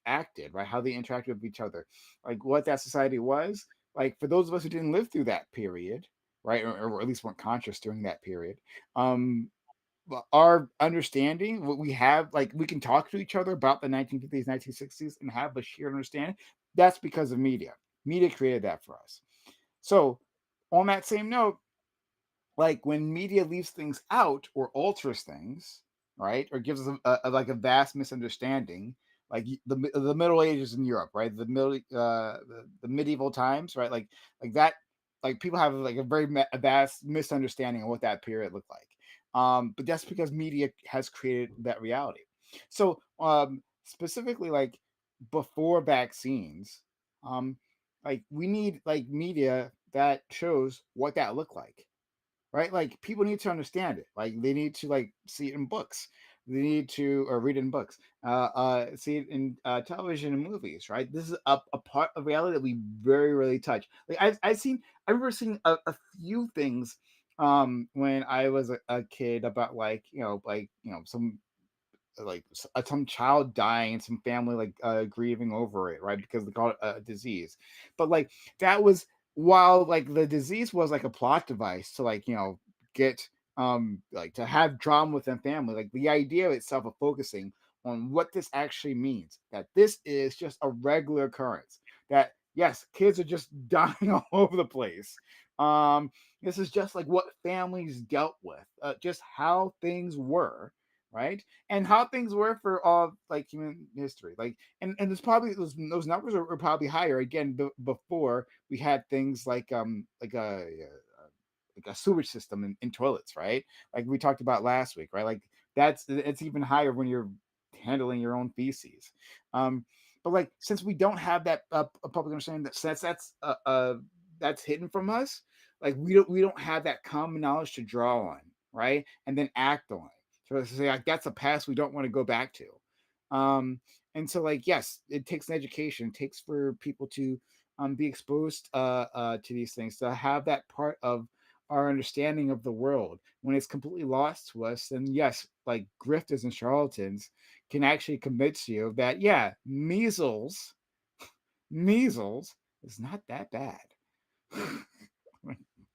acted, right, how they interacted with each other, like what that society was like for those of us who didn't live through that period, right, or at least weren't conscious during that period. Our understanding, what we have, like we can talk to each other about the 1950s, 1960s and have a shared understanding. That's because of media created that for us. So on that same note, like when media leaves things out or alters things, right, or gives us like a vast misunderstanding, like the Middle Ages in Europe, right, the medieval times, right, like that, like people have like a vast misunderstanding of what that period looked like. But that's because media has created that reality. So specifically, like before vaccines, like we need like media that shows what that looked like, right? Like people need to understand it. Like they need to like see it in books. They need to read in books, see it in television and movies, right? This is a part of reality that we very rarely touch. Like I remember seeing a few things when I was a kid about some some child dying and some family grieving over it, right? Because they call it a disease. But like that was while like the disease was like a plot device to get to have drama within family. Like the idea itself of focusing on what this actually means, that this is just a regular occurrence. That yes, kids are just dying all over the place. This is just like what families dealt with, just how things were, right? And how things were for all like human history, and there's probably those numbers are probably higher again before we had things like a sewage system in toilets, right? Like we talked about last week, right? Like it's even higher when you're handling your own feces. But like since we don't have that public understanding, that since that's hidden from us, like we don't have that common knowledge to draw on, right? And then act on. So to say like that's a past we don't want to go back to. And so like yes, it takes an education, it takes for people to be exposed to these things, to have that part of our understanding of the world. When it's completely lost to us, then yes, like grifters and charlatans can actually convince you that yeah, measles is not that bad.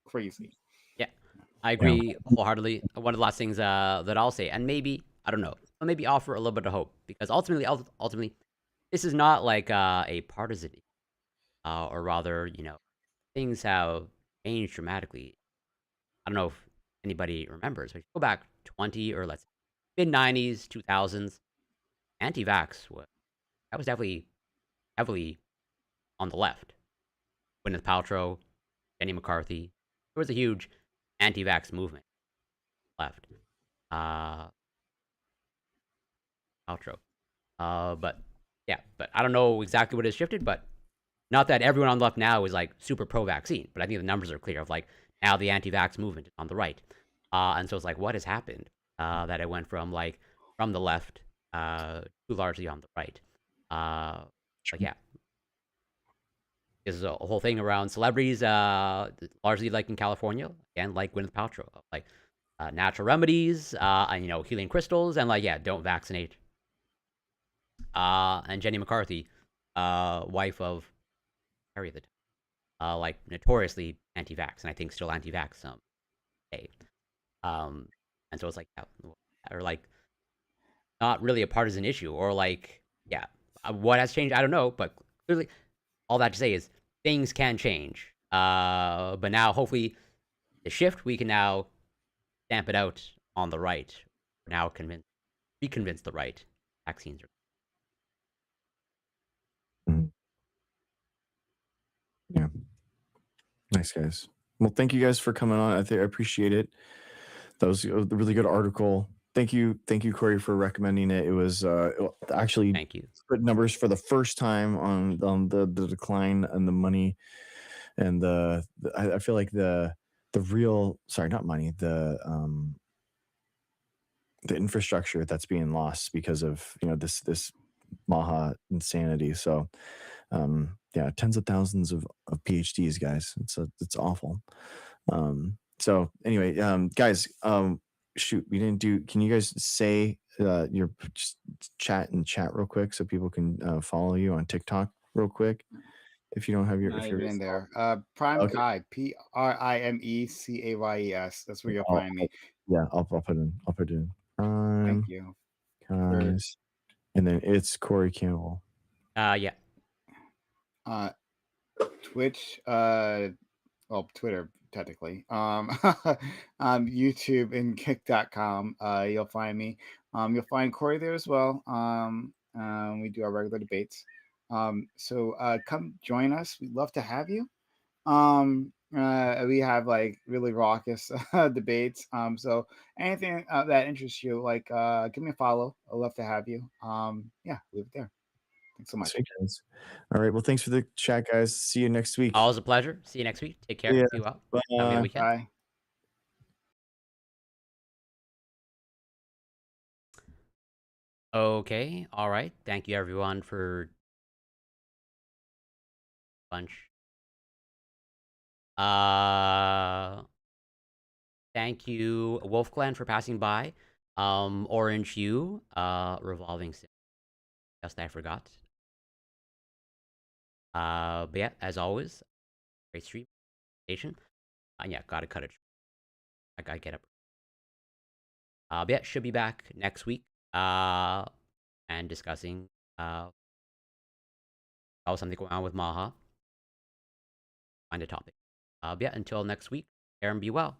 Crazy. Yeah, I Yeah. agree wholeheartedly. One of the last things that I'll say, and maybe I don't know, but maybe offer a little bit of hope, because ultimately, this is not like a partisan, or rather, things have changed dramatically. I don't know if anybody remembers, but if you go back 20 or let's say mid 90s, 2000s, anti-vax was definitely heavily on the left. Gwyneth Paltrow, Jenny McCarthy, there was a huge anti-vax movement left. Uh, Paltrow. But yeah, but I don't know exactly what has shifted, but not that everyone on the left now is like super pro-vaccine, but I think the numbers are clear of like now the anti-vax movement is on the right, and so it's like what has happened that it went from the left to largely on the right. Like yeah, this is a whole thing around celebrities, largely like in California, again like Gwyneth Paltrow, like natural remedies, and healing crystals, and like yeah, don't vaccinate. And Jenny McCarthy, wife of Harry at the time, like notoriously anti-vax, and I think still anti-vax some day. Um, and so it's like, yeah, or like not really a partisan issue, or like, yeah, what has changed? I don't know, but clearly, all that to say is things can change. But now, hopefully, the shift we can now stamp it out on the right. We're now be convinced the right vaccines are. Mhm. Yeah. Nice guys. Well, thank you guys for coming on. I appreciate it. That was a really good article. Thank you, Corey, for recommending it. It was actually Thank you. put numbers for the first time on the decline and the money, and I feel like the real, sorry, not money, the infrastructure that's being lost because of this Maha insanity. So yeah, tens of thousands of PhDs, guys. It's awful. So anyway, guys, shoot, we didn't do. Can you guys say your just chat real quick so people can follow you on TikTok real quick? If you don't have your, Not if you're even in there. Prime okay, Kai, PRIMECAYES. That's where you'll find me. yeah, I'll put it in. Thank you. Guys, and then it's Corey Campbell. Yeah. Twitch, well, Twitter technically, YouTube and Kick.com. You'll find me. You'll find Corey there as well. We do our regular debates. So come join us. We'd love to have you. We have like really raucous debates. So anything that interests you, like give me a follow. I'd love to have you. Yeah, leave it there. Thanks so much. Sweet, guys. All right. Well, thanks for the chat, guys. See you next week. Always a pleasure. See you next week. Take care. Yeah. Be well. Bye. Have a good weekend. Bye. Okay, all right. Thank you everyone for lunch. Thank you Wolf Clan for passing by. Orange Hue, Revolving Sim. Just I forgot. But yeah, as always, great stream station. Yeah, gotta cut it. I gotta get up. But yeah, should be back next week. And discussing how something going on with Maha. Find a topic. But yeah, until next week, care and be well.